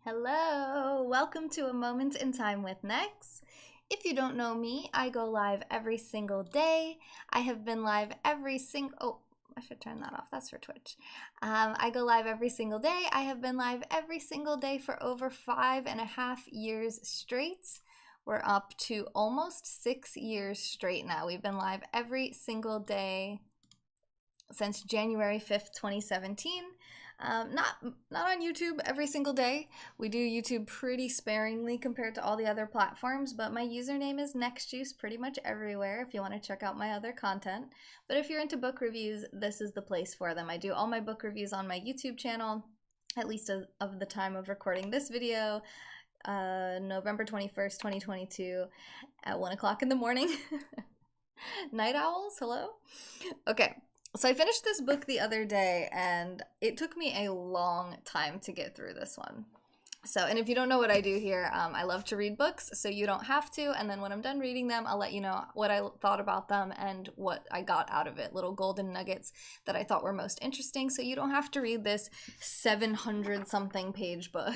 Hello, welcome to A Moment in Time with Nex. If you don't know me, I go live every single day. I have been live I should turn that off, that's for Twitch. I go live every single day. I have been live every single day for over 5.5 years straight. We're up to almost 6 years straight now. We've been live every single day since January 5th, 2017. Not on YouTube every single day. We do YouTube pretty sparingly compared to all the other platforms, but my username is NexJuice pretty much everywhere if you want to check out my other content. But if you're into book reviews, this is the place for them. I do all my book reviews on my YouTube channel, at least of the time of recording this video, November 21st, 2022 at 1 o'clock in the morning. Night owls, hello? Okay. So I finished this book the other day, and it took me a long time to get through this one. And if you don't know what I do here, I love to read books, so you don't have to, and then when I'm done reading them, I'll let you know what I thought about them and what I got out of it, little golden nuggets that I thought were most interesting, so you don't have to read this 700-something page book,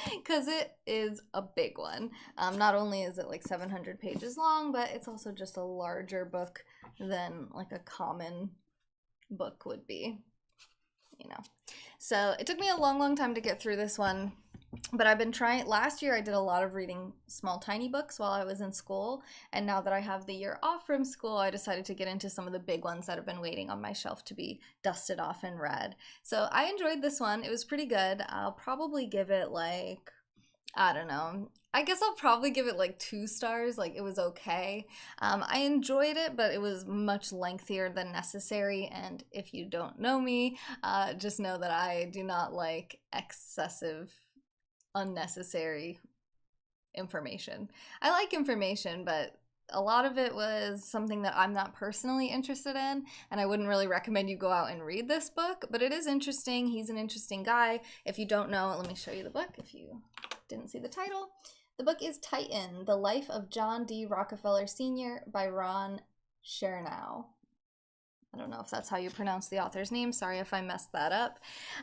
because it is a big one. Not only is it like 700 pages long, but it's also just a larger book than like a common book would be, you know. So it took me a long time to get through this one, but I've been trying. Last year I did a lot of reading small tiny books while I was in school, and now that I have the year off from school, I decided to get into some of the big ones that have been waiting on my shelf to be dusted off and read. So I enjoyed this one. It was pretty good. I'll probably give it like, I don't know, I guess I'll probably give it like 2 stars. Like, it was okay. I enjoyed it, but it was much lengthier than necessary. And if you don't know me, just know that I do not like excessive, unnecessary information. I like information, but a lot of it was something that I'm not personally interested in, and I wouldn't really recommend you go out and read this book, but it is interesting. He's an interesting guy. If you don't know, let me show you the book if you didn't see the title. The book is Titan, The Life of John D. Rockefeller Sr. by Chernow. I don't know if that's how you pronounce the author's name. Sorry if I messed that up.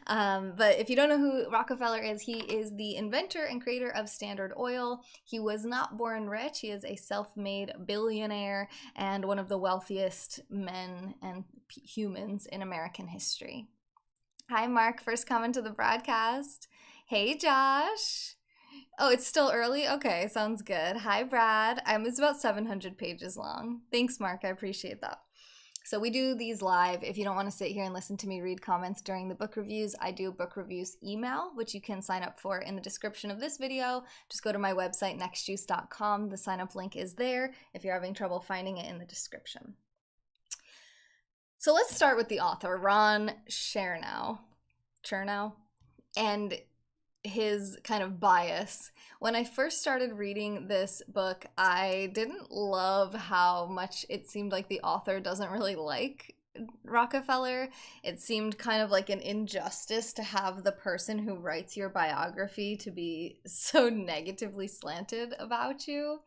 But if you don't know who Rockefeller is, he is the inventor and creator of Standard Oil. He was not born rich. He is a self-made billionaire and one of the wealthiest men and humans in American history. Hi, Mark. First comment to the broadcast. Hey, Josh. Oh, it's still early? Okay, sounds good. Hi, Brad. It's about 700 pages long. Thanks, Mark. I appreciate that. So we do these live. If you don't want to sit here and listen to me read comments during the book reviews, I do book reviews email, which you can sign up for in the description of this video. Just go to my website, nexjuice.com. The sign up link is there if you're having trouble finding it in the description. So let's start with the author, Chernow, and his kind of bias. When I first started reading this book, I didn't love how much it seemed like the author doesn't really like Rockefeller. It seemed kind of like an injustice to have the person who writes your biography to be so negatively slanted about you.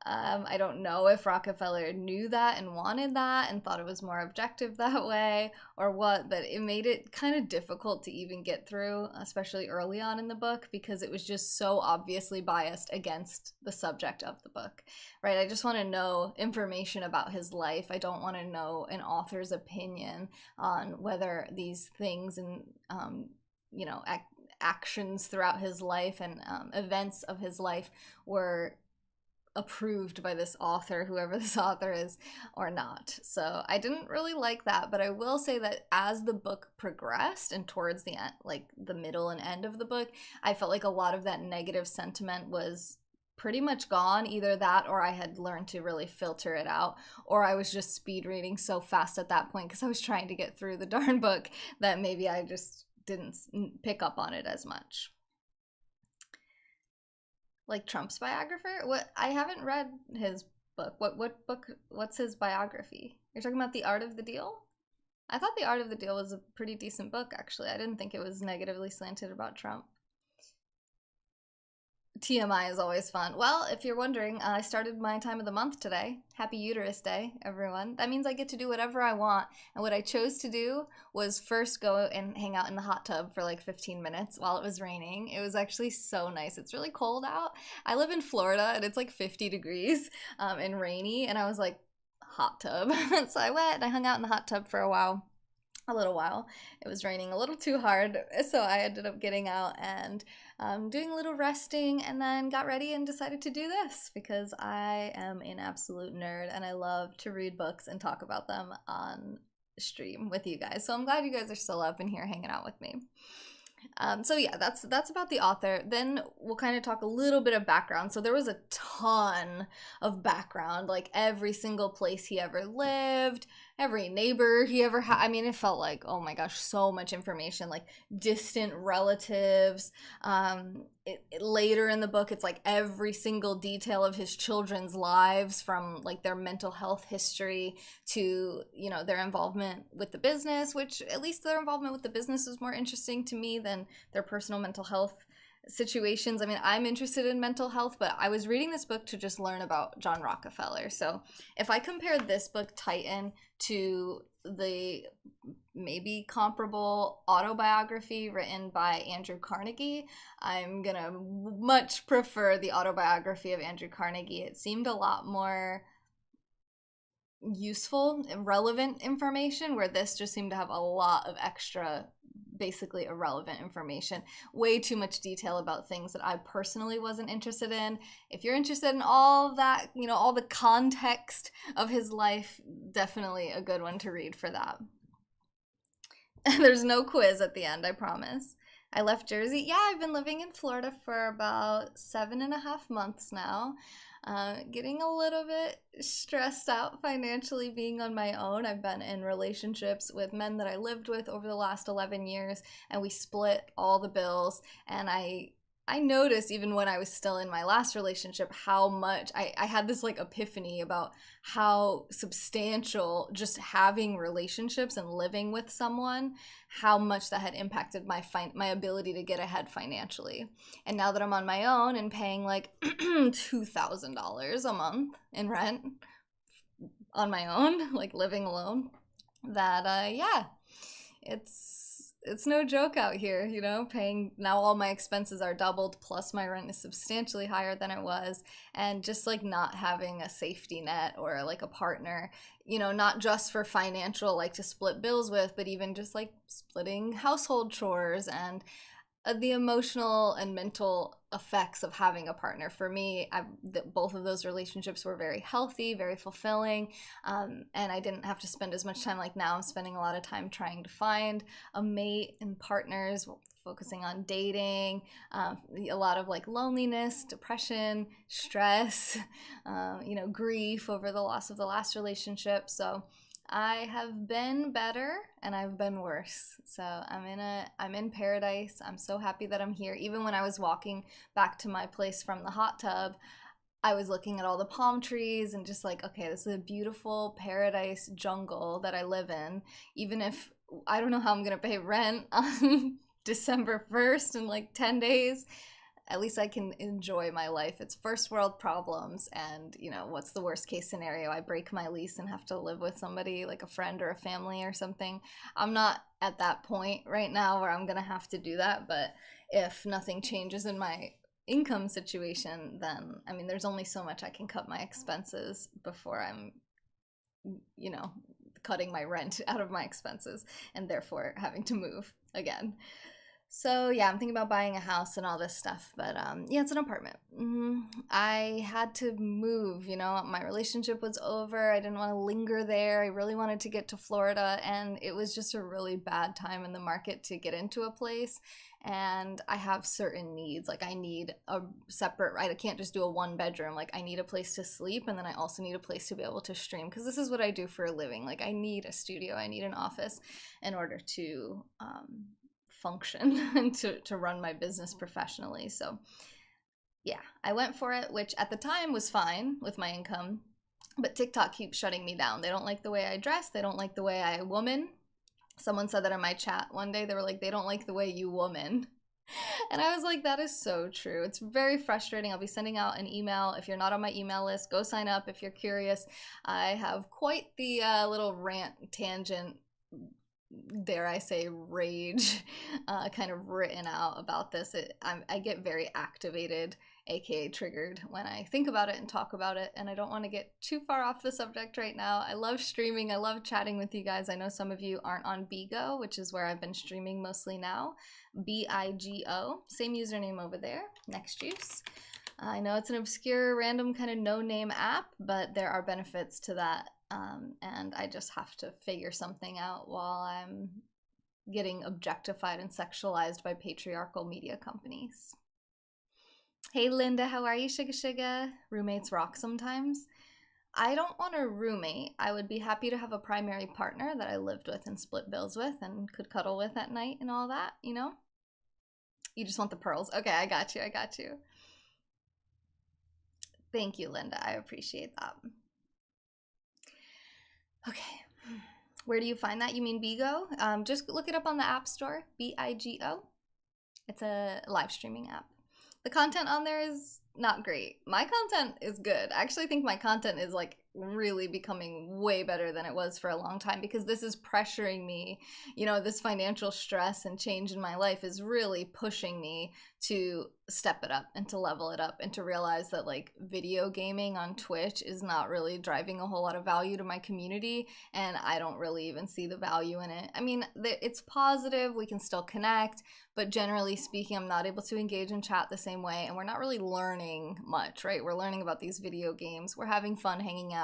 I don't know if Rockefeller knew that and wanted that and thought it was more objective that way or what, but it made it kind of difficult to even get through, especially early on in the book, because it was just so obviously biased against the subject of the book, right? I just want to know information about his life. I don't want to know an author's opinion on whether these things and, actions throughout his life and events of his life were approved by this author, whoever this author is, or not. So I didn't really like that, but I will say that as the book progressed and towards the end, like the middle and end of the book, I felt like a lot of that negative sentiment was pretty much gone. Either that or I had learned to really filter it out, or I was just speed reading so fast at that point because I was trying to get through the darn book that maybe I just didn't pick up on it as much. Like Trump's biographer? What? I haven't read his book. What book? What's his biography? You're talking about The Art of the Deal? I thought The Art of the Deal was a pretty decent book, actually. I didn't think it was negatively slanted about Trump. TMI is always fun. Well, if you're wondering, I started my time of the month today. Happy Uterus Day, everyone. That means I get to do whatever I want. And what I chose to do was first go and hang out in the hot tub for like 15 minutes while it was raining. It was actually so nice. It's really cold out. I live in Florida and it's like 50 degrees and rainy. And I was like, hot tub. So I went and I hung out in the hot tub for a little while. It was raining a little too hard, so I ended up getting out and doing a little resting, and then got ready and decided to do this because I am an absolute nerd and I love to read books and talk about them on stream with you guys. So I'm glad you guys are still up in here hanging out with me. So yeah, that's about the author. Then we'll kind of talk a little bit of background. So there was a ton of background, like every single place he ever lived, every neighbor he ever had. I mean, it felt like, oh my gosh, so much information, like distant relatives. Later in the book, it's like every single detail of his children's lives, from like their mental health history to, you know, their involvement with the business, which at least their involvement with the business is more interesting to me than their personal mental health situations. I mean, I'm interested in mental health, but I was reading this book to just learn about John Rockefeller. So if I compare this book, Titan, to the maybe comparable autobiography written by Andrew Carnegie, I'm gonna much prefer the autobiography of Andrew Carnegie. It seemed a lot more useful and relevant information, where this just seemed to have a lot of extra, basically irrelevant information. Way too much detail about things that I personally wasn't interested in. If you're interested in all that, you know, all the context of his life, definitely a good one to read for that. There's no quiz at the end, I promise. I left Jersey. Yeah, I've been living in Florida for about 7.5 months now. Getting a little bit stressed out financially being on my own. I've been in relationships with men that I lived with over the last 11 years, and we split all the bills. And I noticed, even when I was still in my last relationship, how much I had this like epiphany about how substantial just having relationships and living with someone, how much that had impacted my ability to get ahead financially. And now that I'm on my own and paying like $2,000 a month in rent on my own, like living alone, that yeah, it's no joke out here, you know, paying. Now all my expenses are doubled, plus my rent is substantially higher than it was. And just like not having a safety net or like a partner, you know, not just for financial, like to split bills with, but even just like splitting household chores and the emotional and mental effects of having a partner. For me, both of those relationships were very healthy, very fulfilling, and I didn't have to spend as much time. Like now I'm spending a lot of time trying to find a mate and partners, focusing on dating, a lot of like loneliness, depression, stress, you know, grief over the loss of the last relationship. So I have been better and I've been worse. So I'm in paradise. I'm so happy that I'm here. Even when I was walking back to my place from the hot tub, I was looking at all the palm trees and just like, okay, this is a beautiful paradise jungle that I live in. Even if I don't know how I'm going to pay rent on December 1st in like 10 days, at least I can enjoy my life. It's first world problems, and you know, what's the worst case scenario? I break my lease and have to live with somebody, like a friend or a family or something. I'm not at that point right now where I'm gonna have to do that, but if nothing changes in my income situation, then I mean, there's only so much I can cut my expenses before I'm, you know, cutting my rent out of my expenses and therefore having to move again. So yeah, I'm thinking about buying a house and all this stuff, but yeah, it's an apartment. I had to move, you know, my relationship was over. I didn't want to linger there. I really wanted to get to Florida, and it was just a really bad time in the market to get into a place. And I have certain needs, like I need a separate, I can't just do a 1-bedroom. Like I need a place to sleep, and then I also need a place to be able to stream, because this is what I do for a living. Like I need a studio, I need an office in order to function and to run my business professionally. So yeah, I went for it, which at the time was fine with my income, but TikTok keeps shutting me down. They don't like the way I dress. They don't like the way I woman. Someone said that in my chat one day. They were like, they don't like the way you woman. And I was like, that is so true. It's very frustrating. I'll be sending out an email. If you're not on my email list, go sign up if you're curious. I have quite the little rant tangent, dare I say, rage kind of written out about this. I get very activated, aka triggered, when I think about it and talk about it, and I don't want to get too far off the subject right now. I love streaming. I love chatting with you guys. I know some of you aren't on Bigo, which is where I've been streaming mostly now. Bigo, same username over there, NexJuice. I know it's an obscure, random kind of no-name app, but there are benefits to that. And I just have to figure something out while I'm getting objectified and sexualized by patriarchal media companies. Hey Linda, how are you, Shiga Shiga? Roommates rock sometimes. I don't want a roommate. I would be happy to have a primary partner that I lived with and split bills with and could cuddle with at night and all that, you know? You just want the pearls. Okay, I got you, I got you. Thank you, Linda. I appreciate that. Okay, where do you find that? You mean Bigo? Just look it up on the App Store, Bigo. It's a live streaming app. The content on there is not great. My content is good. I actually think my content is like really becoming way better than it was for a long time, because this is pressuring me. You know, this financial stress and change in my life is really pushing me to step it up and to level it up and to realize that like video gaming on Twitch is not really driving a whole lot of value to my community, and I don't really even see the value in it. I mean, it's positive, we can still connect, but generally speaking, I'm not able to engage in chat the same way, and we're not really learning much, right? We're learning about these video games, we're having fun hanging out.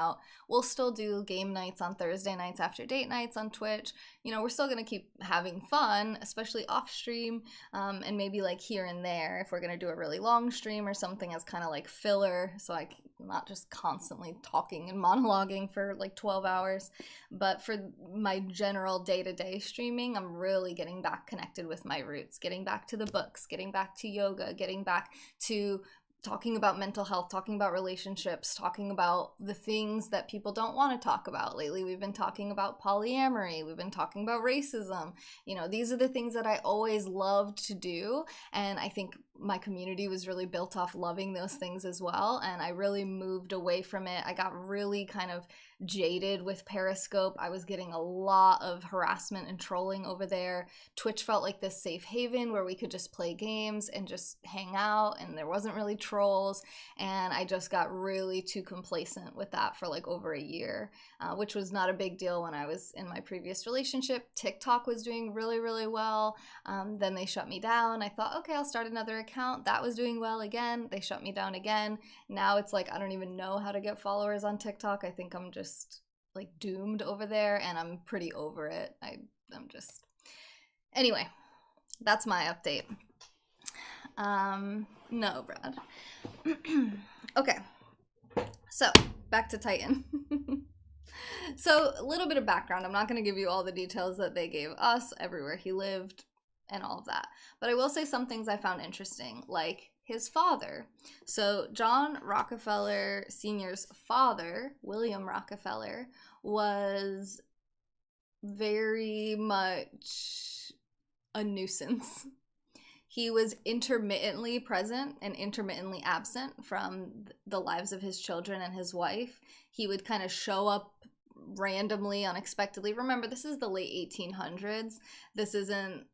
We'll still do game nights on Thursday nights after date nights on Twitch. You know, we're still gonna keep having fun, especially off stream, and maybe like here and there if we're gonna do a really long stream or something as kind of like filler, so I'm not just constantly talking and monologuing for like 12 hours. But for my general day-to-day streaming, I'm really getting back connected with my roots, getting back to the books, getting back to yoga, getting back to talking about mental health, talking about relationships, talking about the things that people don't want to talk about. Lately, we've been talking about polyamory, we've been talking about racism. You know, these are the things that I always loved to do, and I think my community was really built off loving those things as well, and I really moved away from it. I got really kind of jaded with Periscope. I was getting a lot of harassment and trolling over there. Twitch felt like this safe haven where we could just play games and just hang out, and there wasn't really trolls, and I just got really too complacent with that for like over a year, which was not a big deal when I was in my previous relationship. TikTok was doing really, really well. Then they shut me down. I thought, okay, I'll start another account. That was doing well again. They shut me down again. Now it's like I don't even know how to get followers on TikTok. I think I'm just like doomed over there, and I'm pretty over it. I'm just... Anyway, that's my update. No, Brad. Okay, so back to Titan. So a little bit of background. I'm not going to give you all the details that they gave us, everywhere he lived, and all of that. But I will say some things I found interesting, like his father. So John Rockefeller Sr.'s father, William Rockefeller, was very much a nuisance. He was intermittently present and intermittently absent from the lives of his children and his wife. He would kind of show up randomly, unexpectedly. Remember, this is the late 1800s. This isn't...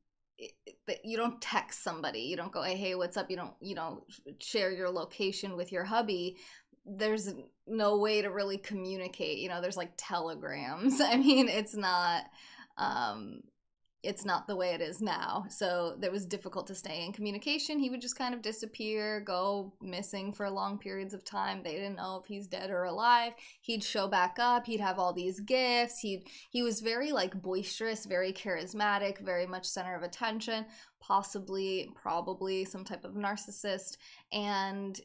You don't text somebody. You don't go, hey, what's up? You don't share your location with your hubby. There's no way to really communicate. You know, there's like telegrams. I mean, it's not the way it is now. So it was difficult to stay in communication. He would just kind of disappear, go missing for long periods of time. They didn't know if he's dead or alive. He'd show back up. He'd have all these gifts. He was very like boisterous, very charismatic, very much center of attention, probably some type of narcissist, and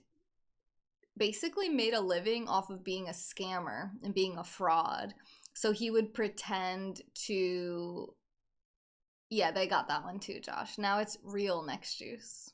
basically made a living off of being a scammer and being a fraud. So he would pretend to... Yeah, they got that one too, Josh. Now it's real NexJuice.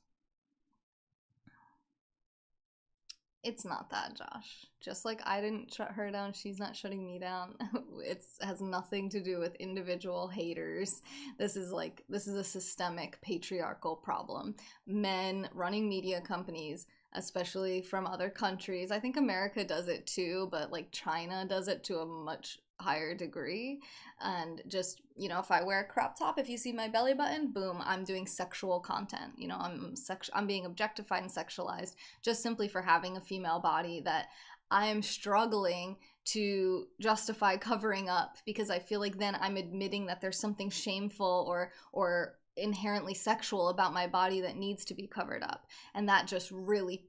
It's not that, Josh. Just like I didn't shut her down, she's not shutting me down. It has nothing to do with individual haters. This is a systemic patriarchal problem. Men running media companies, especially from other countries. I think America does it too, but like China does it to a much higher degree. And just, you know, if I wear a crop top, if you see my belly button, boom, I'm doing sexual content. You know, I'm being objectified and sexualized just simply for having a female body that I am struggling to justify covering up, because I feel like then I'm admitting that there's something shameful or inherently sexual about my body that needs to be covered up. And that just really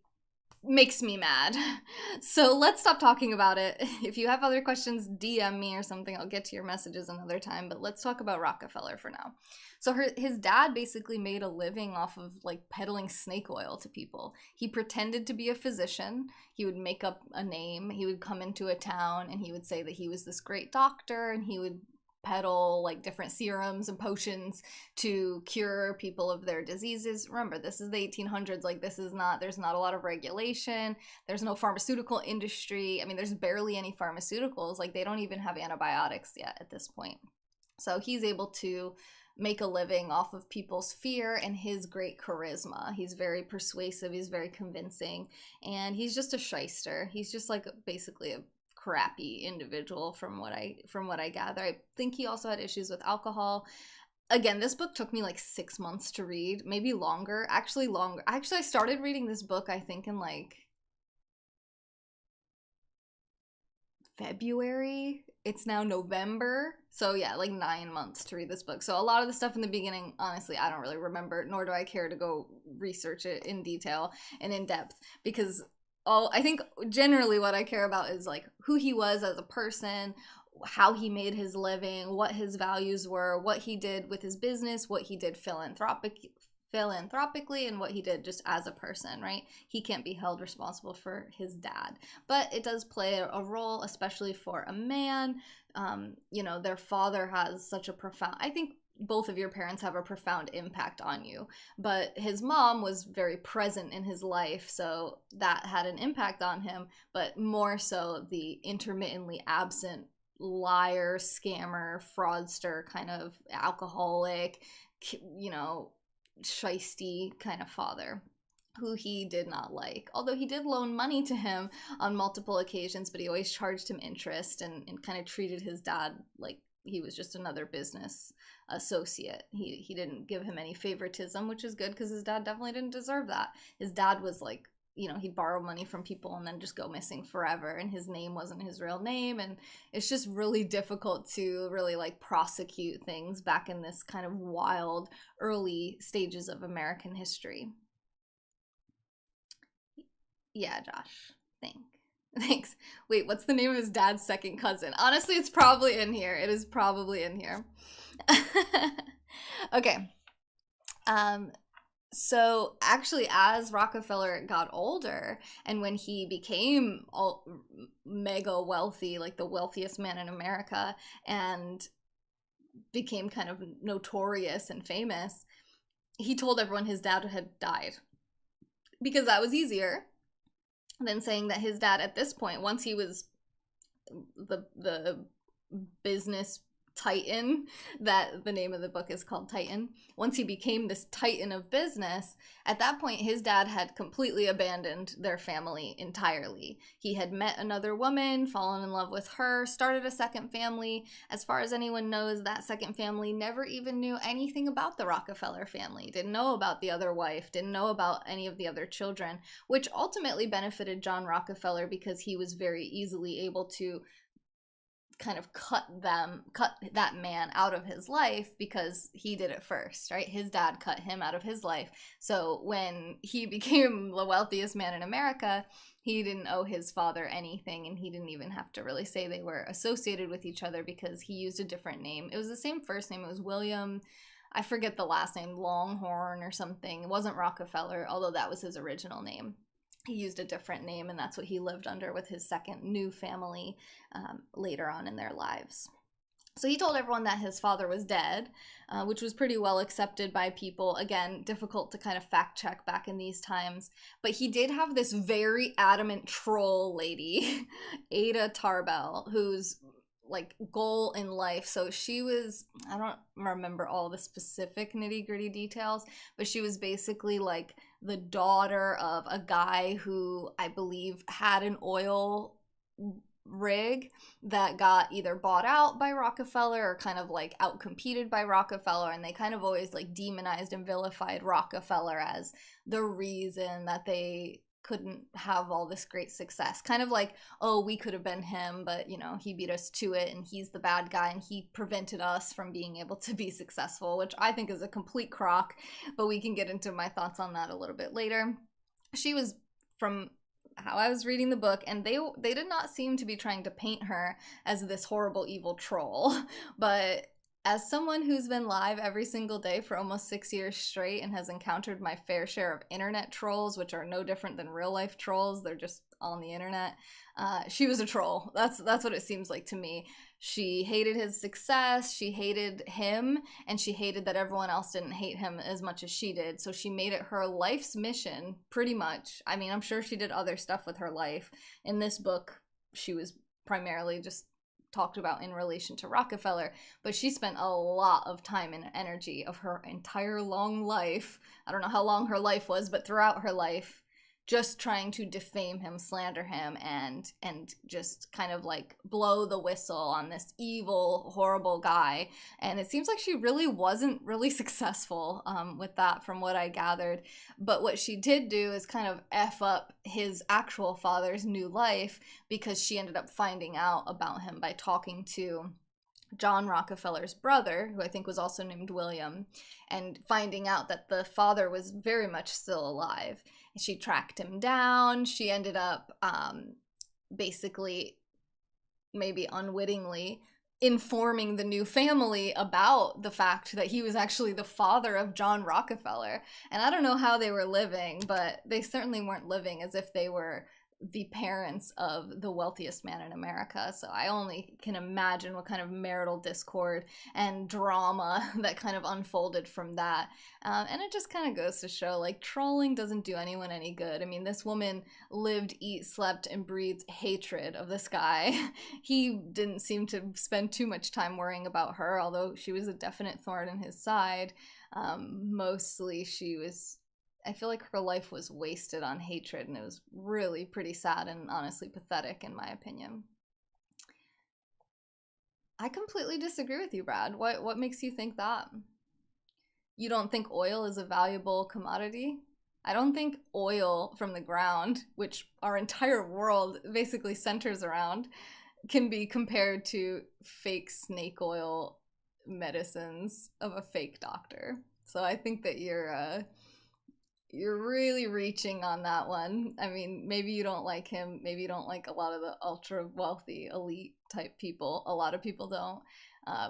makes me mad. So let's stop talking about it. If you have other questions, DM me or something. I'll get to your messages another time, but let's talk about Rockefeller for now. So his dad basically made a living off of like peddling snake oil to people. He pretended to be a physician. He would make up a name. He would come into a town and he would say that he was this great doctor, and he would peddle like different serums and potions to cure people of their diseases. Remember, this is the 1800s. Like, there's not a lot of regulation. There's no pharmaceutical industry. I mean, there's barely any pharmaceuticals. Like, they don't even have antibiotics yet at this point. So he's able to make a living off of people's fear and his great charisma. He's very persuasive. He's very convincing, and he's just a shyster. He's just like basically a crappy individual from what I gather. I think he also had issues with alcohol. Again, this book took me like 6 months to read, maybe longer. Actually, I started reading this book, I think, in like February. It's now November. So yeah, like 9 months to read this book. So a lot of the stuff in the beginning, honestly, I don't really remember, nor do I care to go research it in detail and in depth, because I think generally what I care about is like who he was as a person, how he made his living, what his values were, what he did with his business, what he did philanthropically, and what he did just as a person, right? He can't be held responsible for his dad, but it does play a role, especially for a man. You know, their father has such a profound, I think both of your parents have a profound impact on you, but his mom was very present in his life, so that had an impact on him, but more so the intermittently absent liar, scammer, fraudster, kind of alcoholic, you know, shisty kind of father who he did not like. Although he did loan money to him on multiple occasions, but he always charged him interest and kind of treated his dad like he was just another business associate. He didn't give him any favoritism, which is good because his dad definitely didn't deserve that. His dad was like, you know, he'd borrow money from people and then just go missing forever, and his name wasn't his real name, and it's just really difficult to really like prosecute things back in this kind of wild early stages of American history. Yeah, Josh. Thanks. Wait, what's the name of his dad's second cousin? Honestly, it's probably in here. It is probably in here. Okay. So actually, as Rockefeller got older, and when he became mega wealthy, like the wealthiest man in America, and became kind of notorious and famous, he told everyone his dad had died, because that was easier than saying that his dad at this point, once he was the business titan, that the name of the book is called Titan, once he became this titan of business, at that point his dad had completely abandoned their family entirely. He had met another woman, fallen in love with her, started a second family. As far as anyone knows, that second family never even knew anything about the Rockefeller family, didn't know about the other wife, didn't know about any of the other children, which ultimately benefited John Rockefeller because he was very easily able to kind of cut that man out of his life, because he did it first, right? His dad cut him out of his life. So when he became the wealthiest man in America, he didn't owe his father anything, and he didn't even have to really say they were associated with each other, because he used a different name. It was the same first name. It was William, I forget the last name, Longhorn or something. It wasn't Rockefeller, although that was his original name. He used a different name, and that's what he lived under with his second new family later on in their lives. So he told everyone that his father was dead, which was pretty well accepted by people. Again, difficult to kind of fact check back in these times. But he did have this very adamant troll lady, Ada Tarbell, whose like goal in life. So she was, I don't remember all the specific nitty gritty details, but she was basically like the daughter of a guy who I believe had an oil rig that got either bought out by Rockefeller or kind of like outcompeted by Rockefeller, and they kind of always like demonized and vilified Rockefeller as the reason that they couldn't have all this great success. Kind of like, oh, we could have been him, but you know, he beat us to it and he's the bad guy and he prevented us from being able to be successful, which I think is a complete crock, but we can get into my thoughts on that a little bit later. She was, from how I was reading the book, and they did not seem to be trying to paint her as this horrible evil troll, but as someone who's been live every single day for almost 6 years straight and has encountered my fair share of internet trolls, which are no different than real life trolls, they're just on the internet, she was a troll. That's what it seems like to me. She hated his success, she hated him, and she hated that everyone else didn't hate him as much as she did. So she made it her life's mission, pretty much. I mean, I'm sure she did other stuff with her life. In this book, she was primarily just talked about in relation to Rockefeller, but she spent a lot of time and energy of her entire long life. I don't know how long her life was, but throughout her life, just trying to defame him, slander him, and just kind of like blow the whistle on this evil, horrible guy. And it seems like she really wasn't really successful with that, from what I gathered. But what she did do is kind of F up his actual father's new life, because she ended up finding out about him by talking to John Rockefeller's brother, who I think was also named William, and finding out that the father was very much still alive. She tracked him down. She ended up basically, maybe unwittingly, informing the new family about the fact that he was actually the father of John Rockefeller. And I don't know how they were living, but they certainly weren't living as if they were the parents of the wealthiest man in America. So I only can imagine what kind of marital discord and drama that kind of unfolded from that. And it just kind of goes to show, like, trolling doesn't do anyone any good. I mean, this woman lived, eat, slept, and breathed hatred of this guy. He didn't seem to spend too much time worrying about her, although she was a definite thorn in his side. Mostly she was, I feel like her life was wasted on hatred, and it was really pretty sad and honestly pathetic, in my opinion. I completely disagree with you, Brad. What makes you think that? You don't think oil is a valuable commodity? I don't think oil from the ground, which our entire world basically centers around, can be compared to fake snake oil medicines of a fake doctor. So I think that you're really reaching on that one. I mean, maybe you don't like him. Maybe you don't like a lot of the ultra wealthy elite type people. A lot of people don't.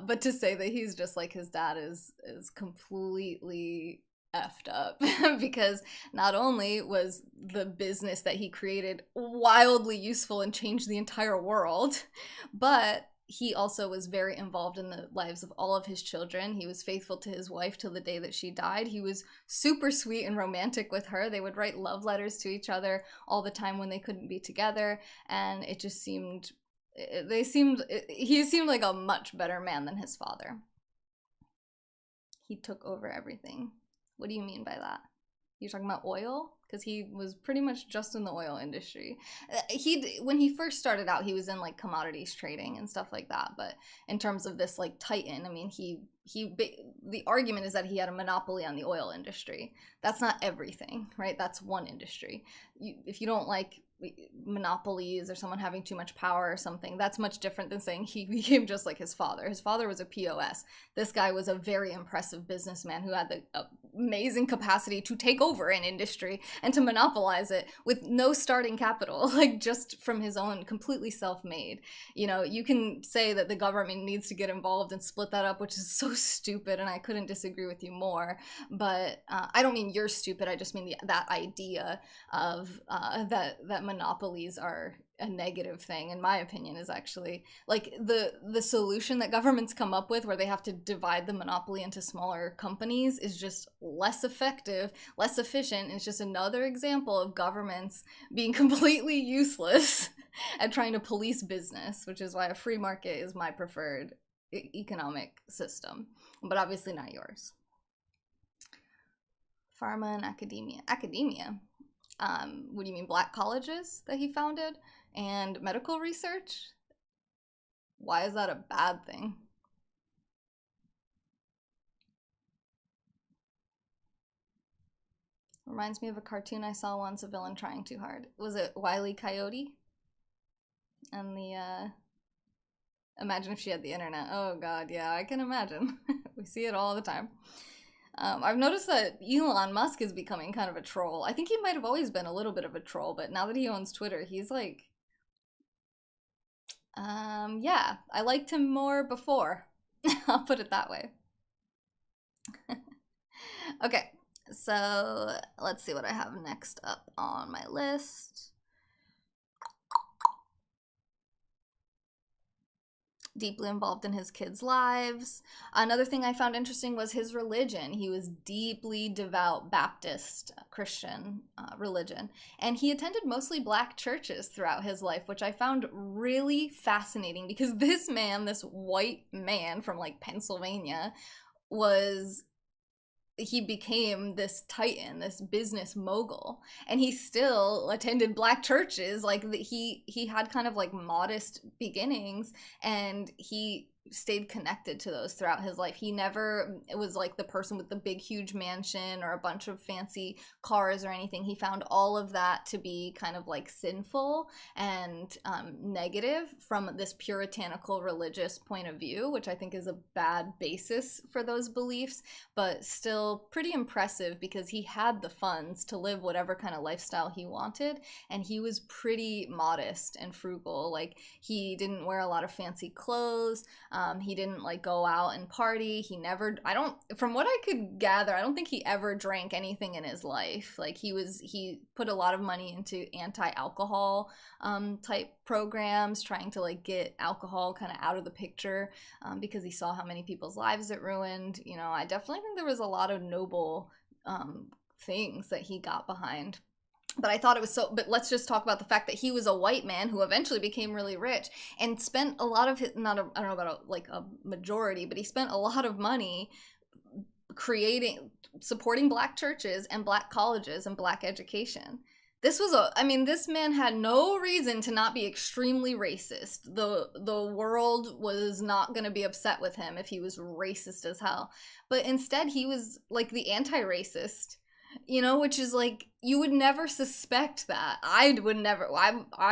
But to say that he's just like his dad is completely effed up, because not only was the business that he created wildly useful and changed the entire world, but he also was very involved in the lives of all of his children. He was faithful to his wife till the day that she died. He was super sweet and romantic with her. They would write love letters to each other all the time when they couldn't be together. And it just seemed, he seemed like a much better man than his father. He took over everything. What do you mean by that? You're talking about oil? Because he was pretty much just in the oil industry. When he first started out, he was in like commodities trading and stuff like that. But in terms of this like titan, I mean, the argument is that he had a monopoly on the oil industry. That's not everything, right? That's one industry. If you don't like monopolies or someone having too much power or something, that's much different than saying he became just like his father. His father was a POS. This guy was a very impressive businessman who had the amazing capacity to take over an industry and to monopolize it with no starting capital, like just from his own, completely self-made. You know, you can say that the government needs to get involved and split that up, which is so stupid, and I couldn't disagree with you more. But I don't mean you're stupid. I just mean that idea of that monopolies are a negative thing, in my opinion, is actually like the solution that governments come up with where they have to divide the monopoly into smaller companies is just less effective, less efficient. It's just another example of governments being completely useless at trying to police business, which is why a free market is my preferred economic system, but obviously not yours. Pharma and academia. What do you mean, black colleges that he founded and medical research? Why is that a bad thing? Reminds me of a cartoon I saw once, a villain trying too hard. Was it Wile E. Coyote? And the imagine if she had the internet. Oh god, yeah, I can imagine. We see it all the time. I've noticed that Elon Musk is becoming kind of a troll. I think he might have always been a little bit of a troll, but now that he owns Twitter, he's like, yeah, I liked him more before. I'll put it that way. Okay, so let's see what I have next up on my list. Deeply involved in his kids' lives. Another thing I found interesting was his religion. He was deeply devout Baptist Christian religion, and he attended mostly black churches throughout his life, which I found really fascinating because this man, this white man from like Pennsylvania, he became this titan, this business mogul, and he still attended black churches. Like he had kind of like modest beginnings, and he stayed connected to those throughout his life. He never was like the person with the big huge mansion or a bunch of fancy cars or anything. He found all of that to be kind of like sinful and negative from this puritanical religious point of view, which I think is a bad basis for those beliefs, but still pretty impressive because he had the funds to live whatever kind of lifestyle he wanted, and he was pretty modest and frugal. Like he didn't wear a lot of fancy clothes. He didn't like go out and party. From what I could gather, I don't think he ever drank anything in his life. Like he put a lot of money into anti-alcohol type programs, trying to like get alcohol kind of out of the picture because he saw how many people's lives it ruined. You know, I definitely think there was a lot of noble things that he got behind. But I thought it was but let's just talk about the fact that he was a white man who eventually became really rich and spent a lot of his, I don't know about a majority, but he spent a lot of money supporting black churches and black colleges and black education. This man had no reason to not be extremely racist. The world was not going to be upset with him if he was racist as hell. But instead, he was like the anti-racist. You know, which is like, you would never suspect that. I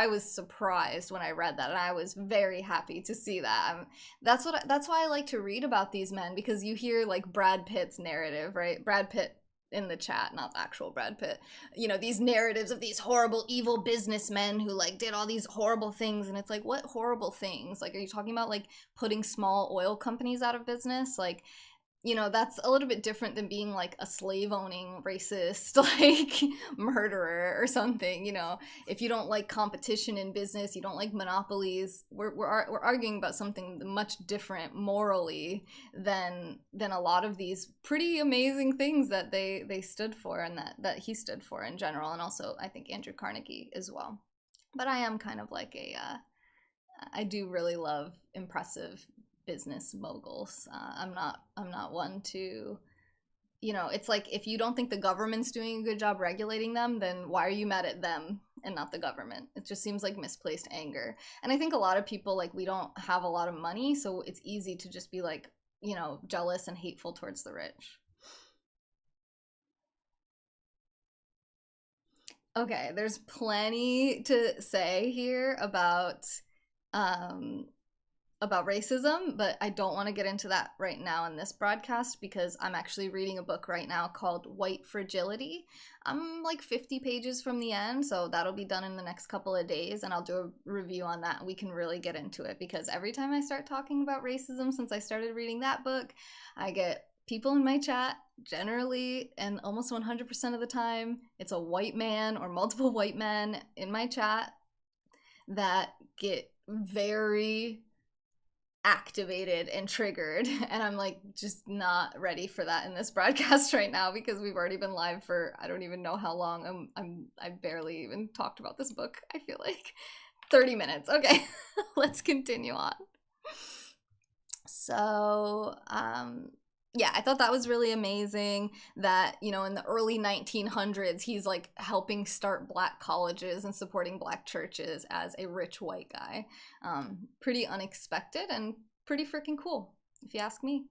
was surprised when I read that, and I was very happy to see that. That's why I like to read about these men, because you hear like Brad Pitt's narrative, right? Brad Pitt in the chat, not actual Brad Pitt. You know, these narratives of these horrible, evil businessmen who like did all these horrible things, and it's like, what horrible things? Like, are you talking about like putting small oil companies out of business? Like, you know, that's a little bit different than being like a slave owning racist, like murderer or something. You know, if you don't like competition in business, you don't like monopolies, we're arguing about something much different morally than a lot of these pretty amazing things that they stood for, and that he stood for in general, and also I think Andrew Carnegie as well. But I am kind of like I do really love impressive business moguls. I'm not one to, you know, it's like, if you don't think the government's doing a good job regulating them, then why are you mad at them and not the government? It just seems like misplaced anger. And I think a lot of people, like, we don't have a lot of money, so it's easy to just be like, you know, jealous and hateful towards the rich. Okay, there's plenty to say here about racism, but I don't want to get into that right now in this broadcast because I'm actually reading a book right now called White Fragility. I'm like 50 pages from the end, so that'll be done in the next couple of days, and I'll do a review on that. We can really get into it, because every time I start talking about racism since I started reading that book, I get people in my chat, generally and almost 100% of the time, it's a white man or multiple white men in my chat that get very activated and triggered, and I'm like just not ready for that in this broadcast right now because we've already been live for I don't even know how long. I barely even talked about this book. I feel like 30 minutes. Okay. Let's continue on. So, yeah, I thought that was really amazing that, you know, in the early 1900s, he's like helping start black colleges and supporting black churches as a rich white guy. Pretty unexpected and pretty freaking cool, if you ask me.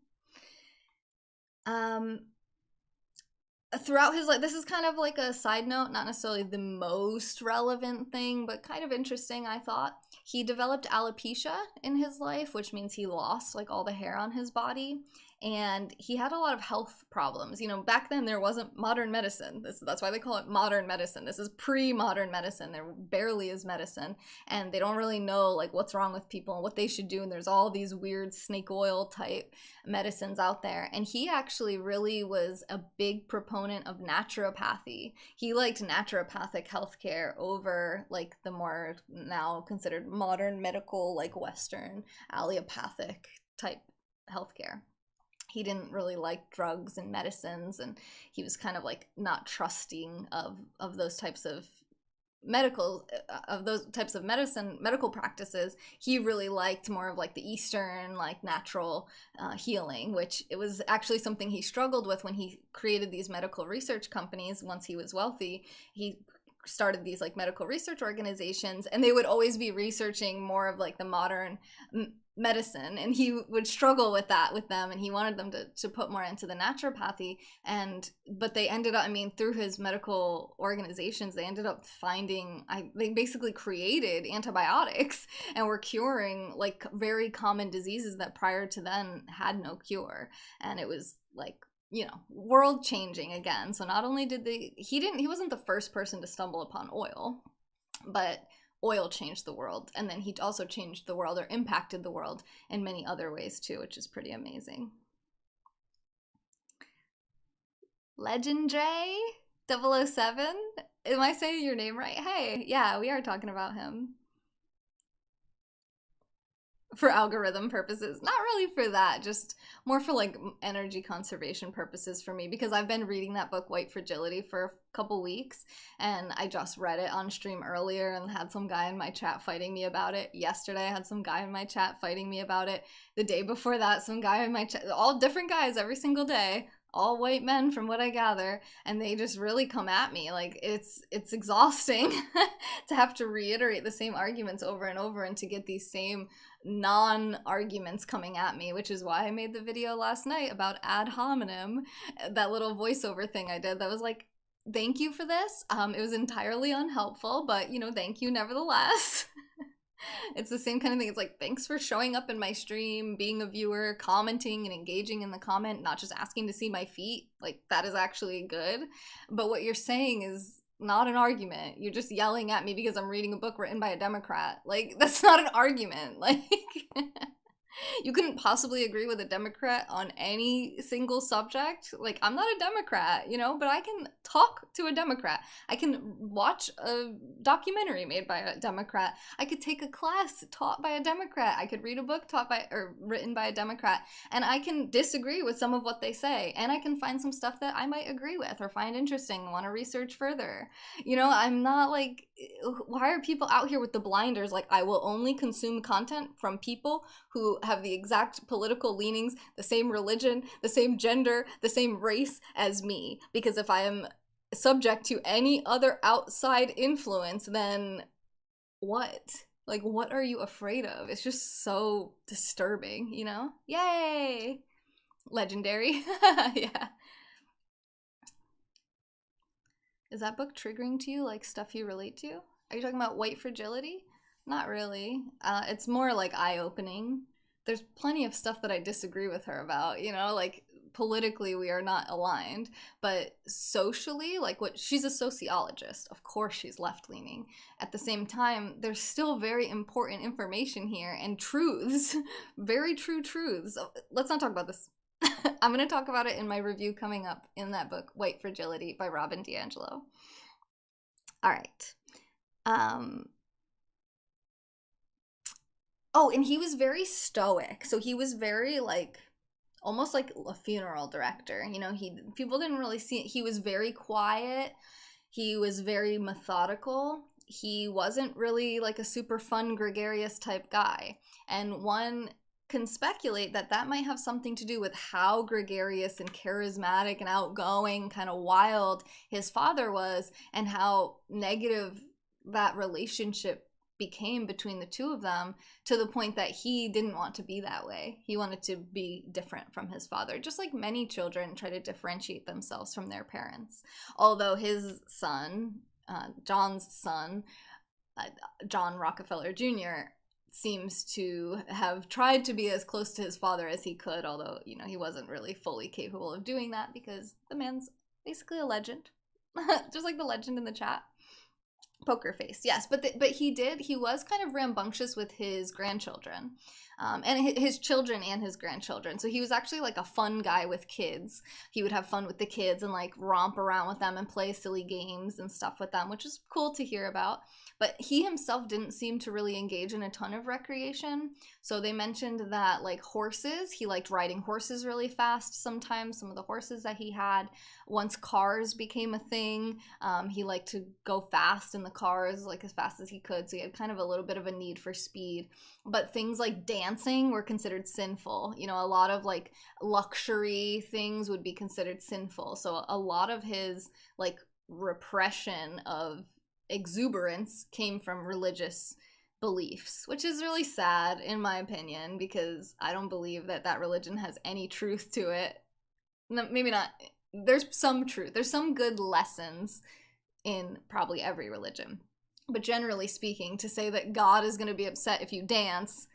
Throughout his life, this is kind of like a side note, not necessarily the most relevant thing, but kind of interesting, I thought. He developed alopecia in his life, which means he lost like all the hair on his body, and he had a lot of health problems. You know, back then there wasn't modern medicine. That's why they call it modern medicine. This is pre-modern medicine. There barely is medicine, and they don't really know like what's wrong with people and what they should do, and there's all these weird snake oil type medicines out there. And he actually really was a big proponent of naturopathy. He liked naturopathic healthcare over like the more now considered modern medical, like Western allopathic type healthcare. He didn't really like drugs and medicines, and he was kind of like not trusting of those types of medical practices. He really liked more of like the Eastern, like natural healing, which it was actually something he struggled with when he created these medical research companies. Once he was wealthy, he started these like medical research organizations, and they would always be researching more of like the modern medicine, and he would struggle with that with them, and he wanted them to put more into the naturopathy. But they ended up, I mean, through his medical organizations, they ended up finding, they basically created antibiotics and were curing like very common diseases that prior to then had no cure. And it was like, you know, world changing again. So not only did he wasn't the first person to stumble upon oil, but oil changed the world. And then he also changed the world or impacted the world in many other ways too, which is pretty amazing. Legendary 007? Am I saying your name right? Hey, yeah, we are talking about him. For algorithm purposes. Not really for that, just more for like energy conservation purposes for me, because I've been reading that book White Fragility for a couple weeks, and I just read it on stream earlier and had some guy in my chat fighting me about it. Yesterday I had some guy in my chat fighting me about it. The day before that, some guy in my chat, all different guys every single day, all white men from what I gather, and they just really come at me. Like it's exhausting to have to reiterate the same arguments over and over and to get these same non-arguments coming at me, which is why I made the video last night about ad hominem, that little voiceover thing I did that was like, thank you for this. It was entirely unhelpful, but you know, thank you nevertheless. It's the same kind of thing. It's like, thanks for showing up in my stream, being a viewer, commenting and engaging in the comment, not just asking to see my feet. Like, that is actually good. But what you're saying is not an argument. You're just yelling at me because I'm reading a book written by a Democrat. Like, that's not an argument. Like, you couldn't possibly agree with a Democrat on any single subject. Like, I'm not a Democrat, you know, but I can talk to a Democrat. I can watch a documentary made by a Democrat. I could take a class taught by a Democrat. I could read a book taught by or written by a Democrat. And I can disagree with some of what they say. And I can find some stuff that I might agree with or find interesting, want to research further. You know, I'm not like, why are people out here with the blinders? Like, I will only consume content from people who have the exact political leanings, the same religion, the same gender, the same race as me. Because if I am subject to any other outside influence, then what? Like, what are you afraid of? It's just so disturbing, you know? Yay! Legendary. Yeah. Is that book triggering to you, like stuff you relate to? Are you talking about White Fragility? Not really. It's more like eye-opening. There's plenty of stuff that I disagree with her about, you know, like politically we are not aligned, but socially, like what she's a sociologist, of course she's left-leaning. At the same time, there's still very important information here and truths, very true truths. Let's not talk about this. I'm going to talk about it in my review coming up in that book, White Fragility by Robin DiAngelo. All right. Oh, and he was very stoic. So he was very like almost like a funeral director. You know, he people didn't really see it. He was very quiet. He was very methodical. He wasn't really like a super fun gregarious type guy. And one can speculate that that might have something to do with how gregarious and charismatic and outgoing, kind of wild his father was, and how negative that relationship became between the two of them, to the point that he didn't want to be that way. He wanted to be different from his father, just like many children try to differentiate themselves from their parents. Although his son, John's son, uh, John Rockefeller Jr., seems to have tried to be as close to his father as he could, although, you know, he wasn't really fully capable of doing that because the man's basically a legend. Just like the legend in the chat. Poker face, yes, but he was kind of rambunctious with his grandchildren, and his children and his grandchildren. So he was actually like a fun guy with kids. He would have fun with the kids and like romp around with them and play silly games and stuff with them, which is cool to hear about. But he himself didn't seem to really engage in a ton of recreation. So they mentioned that like horses, he liked riding horses really fast sometimes, some of the horses that he had. Once cars became a thing, he liked to go fast in the cars, like as fast as he could. So he had kind of a little bit of a need for speed. But things like dancing were considered sinful. You know, a lot of like luxury things would be considered sinful. So a lot of his like repression of exuberance came from religious beliefs, which is really sad in my opinion, because I don't believe that that religion has any truth to it. No, maybe not. There's some truth. There's some good lessons in probably every religion. But generally speaking, to say that God is going to be upset if you dance,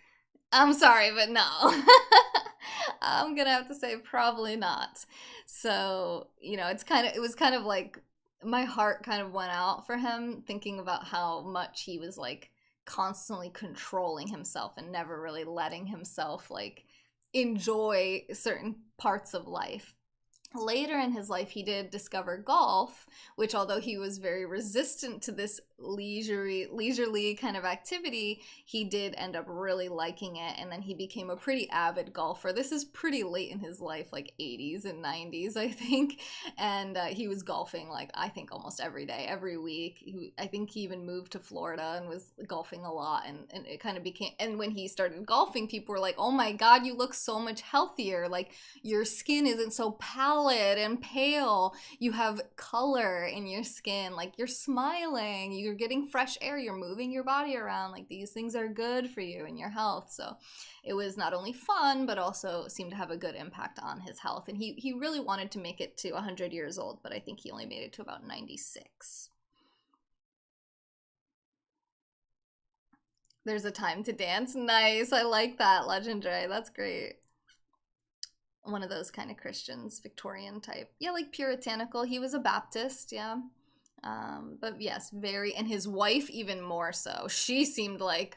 I'm sorry, but no. I'm going to have to say probably not. So, you know, it was kind of like my heart kind of went out for him, thinking about how much he was like constantly controlling himself and never really letting himself like enjoy certain parts of life. Later in his life, he did discover golf, which, although he was very resistant to this leisurely kind of activity, he did end up really liking it, and then he became a pretty avid golfer. This is pretty late in his life, like 80s and 90s, I think, and he was golfing, like, I think almost every day, every week. I think he even moved to Florida and was golfing a lot, and it kind of became, and when he started golfing, people were like, oh my god, you look so much healthier, like, your skin isn't so pallid and pale, you have color in your skin, like you're smiling, you're getting fresh air, you're moving your body around, like these things are good for you and your health. So it was not only fun, but also seemed to have a good impact on his health. And he really wanted to make it to 100 years old, but I think he only made it to about 96. There's a time to dance. Nice. I like that, legendary. That's great. One of those kind of Christians, Victorian type. Yeah, like puritanical. He was a Baptist, yeah. But yes, very, and his wife even more so. She seemed like,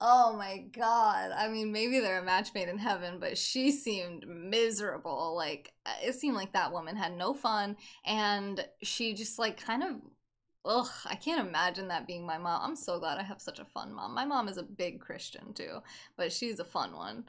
oh my god. I mean, maybe they're a match made in heaven, but she seemed miserable. Like, it seemed like that woman had no fun, and she just like kind of, ugh, I can't imagine that being my mom. I'm so glad I have such a fun mom. My mom is a big Christian too, but she's a fun one.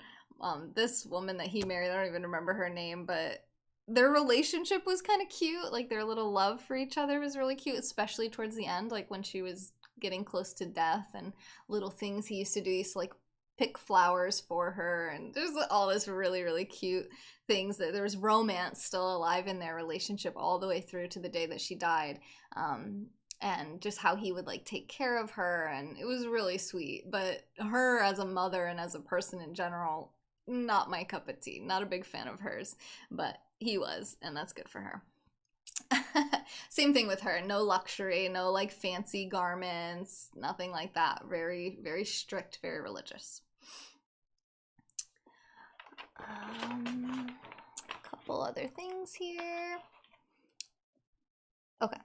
This woman that he married, I don't even remember her name, but their relationship was kind of cute. Like their little love for each other was really cute, especially towards the end, like when she was getting close to death, and little things he used to do. He used to like pick flowers for her, and there's all this really, really cute things. That there was romance still alive in their relationship all the way through to the day that she died. And just how he would like take care of her, and it was really sweet. But her as a mother and as a person in general, not my cup of tea. Not a big fan of hers, but he was, and that's good for her. Same thing with her. No luxury, no like fancy garments, nothing like that. Very, very strict, very religious. A couple other things here. Okay.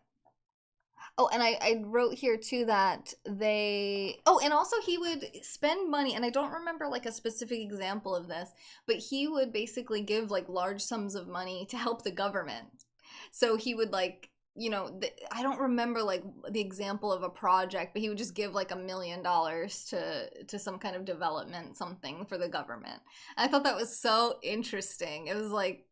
Oh, and I wrote here too that and also he would spend money, and I don't remember like a specific example of this, but he would basically give like large sums of money to help the government. So he would like I don't remember like the example of a project, but he would just give like $1 million to some kind of development something for the government. I thought that was so interesting. It was like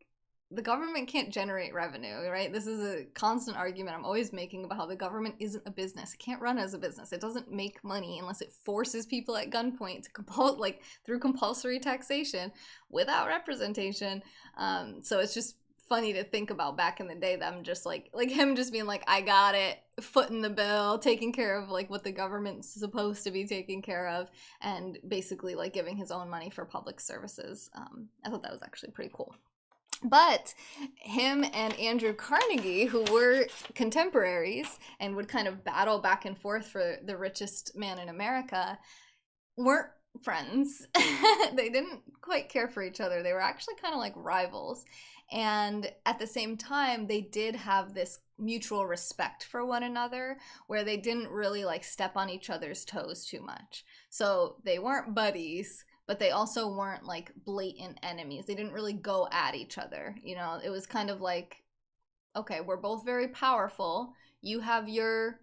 the government can't generate revenue, right? This is a constant argument I'm always making about how the government isn't a business. It can't run as a business. It doesn't make money unless it forces people at gunpoint to like through compulsory taxation without representation. So it's just funny to think about back in the day, them just like him just being like, I got it, footing the bill, taking care of like what the government's supposed to be taking care of, and basically like giving his own money for public services. I thought that was actually pretty cool. But him and Andrew Carnegie, who were contemporaries and would kind of battle back and forth for the richest man in America, weren't friends. They didn't quite care for each other. They were actually kind of like rivals. And at the same time, they did have this mutual respect for one another where they didn't really like step on each other's toes too much. So they weren't buddies, but they also weren't like blatant enemies. They didn't really go at each other. It was kind of like, okay, we're both very powerful. You have your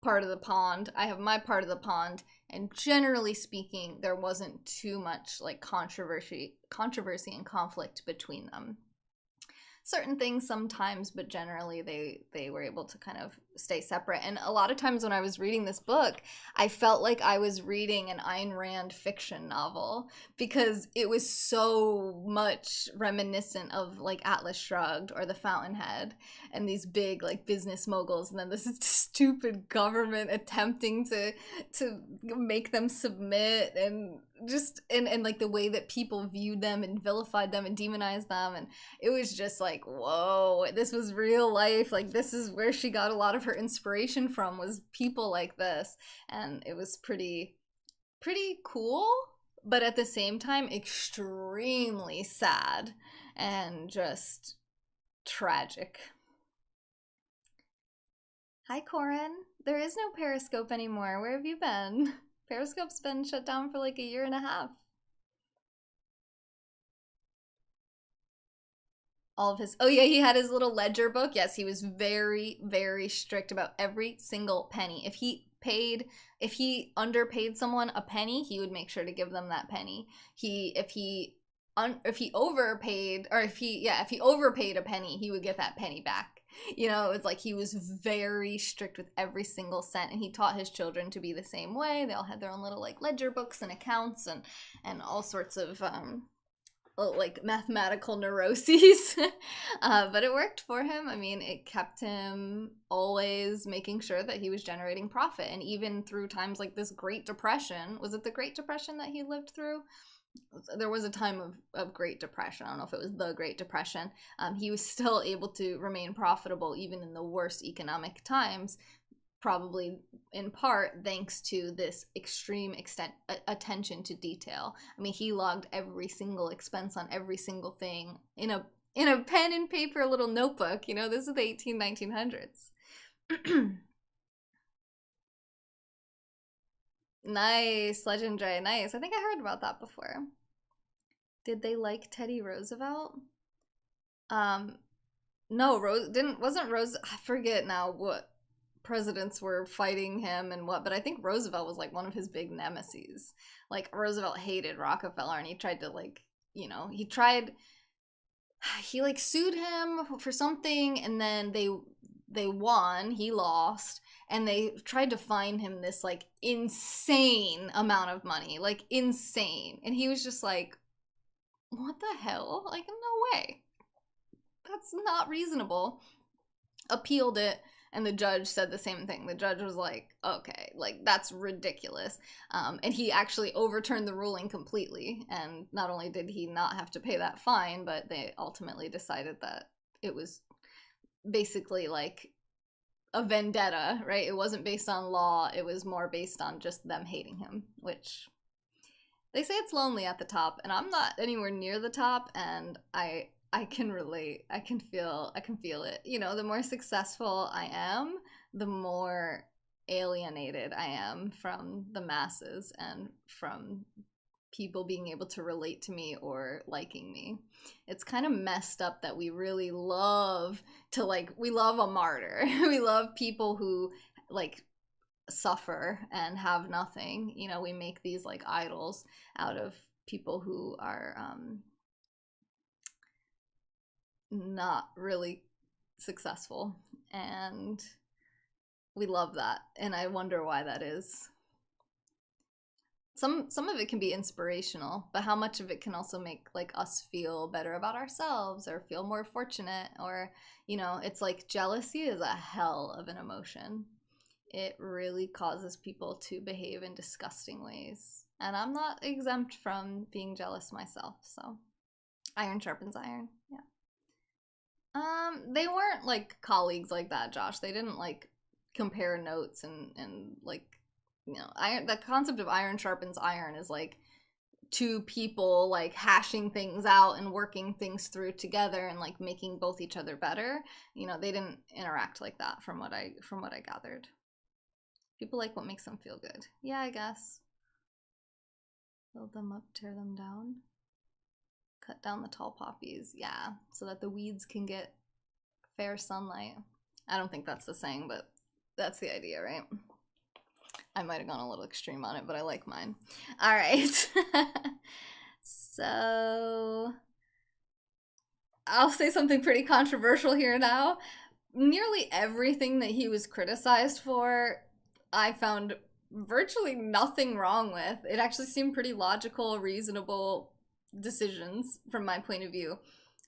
part of the pond, I have my part of the pond. And generally speaking, there wasn't too much like controversy and conflict between them. Certain things sometimes, but generally they were able to kind of stay separate. And a lot of times when I was reading this book, I felt like I was reading an Ayn Rand fiction novel because it was so much reminiscent of like Atlas Shrugged or The Fountainhead and these big like business moguls, and then this stupid government attempting to make them submit, and just and like the way that people viewed them and vilified them and demonized them. And it was just like, whoa, this was real life. Like, this is where she got a lot of her inspiration from, was people like this. And it was pretty cool, but at the same time extremely sad and just tragic. Hi, Corin. There is no Periscope anymore. Where have you been? Periscope's been shut down for like a year and a half. All of his, oh yeah, he had his little ledger book. Yes, he was very, very strict about every single penny. If he underpaid someone a penny, he would make sure to give them that penny. If he overpaid, or if he overpaid a penny, he would get that penny back. It was like he was very strict with every single cent, and he taught his children to be the same way. They all had their own little like ledger books and accounts and all sorts of like mathematical neuroses. But it worked for him. I mean, it kept him always making sure that he was generating profit. And even through times like this Great Depression, was it the Great Depression that he lived through? There was a time of Great Depression. I don't know if it was the Great Depression. He was still able to remain profitable even in the worst economic times, probably in part thanks to this extreme attention to detail. I mean, he logged every single expense on every single thing in a pen and paper little notebook. This is the 1900s. Nice, legendary, nice. I think I heard about that before. Did they like Teddy Roosevelt? No, wasn't Rose, I forget now what presidents were fighting him and what, but I think Roosevelt was like one of his big nemesis. Like, Roosevelt hated Rockefeller, and he tried to like, he like sued him for something, and then they won, he lost, and they tried to fine him this like insane amount of money, like insane. And he was just like, what the hell? Like, no way. That's not reasonable. Appealed it, and the judge said the same thing. The judge was like, okay, like, that's ridiculous. And he actually overturned the ruling completely. And not only did he not have to pay that fine, but they ultimately decided that it was basically like a vendetta, right? It wasn't based on law. It was more based on just them hating him, which they say it's lonely at the top, and I'm not anywhere near the top, and I can relate. I can feel it. The more successful I am, the more alienated I am from the masses and from people being able to relate to me or liking me. It's kind of messed up that we really love to, like, we love a martyr. We love people who, like, suffer and have nothing. You know, we make these, like, idols out of people who are not really successful, and we love that, and I wonder why that is. Some of it can be inspirational, but how much of it can also make, like, us feel better about ourselves or feel more fortunate? Or, you know, it's like jealousy is a hell of an emotion. It really causes people to behave in disgusting ways, and I'm not exempt from being jealous myself. So iron sharpens iron. Yeah. They weren't, like, colleagues like that, Josh. They didn't, like, compare notes and like, you know, iron. The concept of iron sharpens iron is like two people, like, hashing things out and working things through together and, like, making both each other better. You know, they didn't interact like that from what I gathered. People like what makes them feel good. Yeah, I guess. Build them up, tear them down. Cut down the tall poppies, yeah, so that the weeds can get fair sunlight. I don't think that's the saying, but that's the idea, right? I might have gone a little extreme on it, but I like mine. All right. So I'll say something pretty controversial here now. Nearly everything that he was criticized for, I found virtually nothing wrong with. It actually seemed pretty logical, reasonable decisions from my point of view.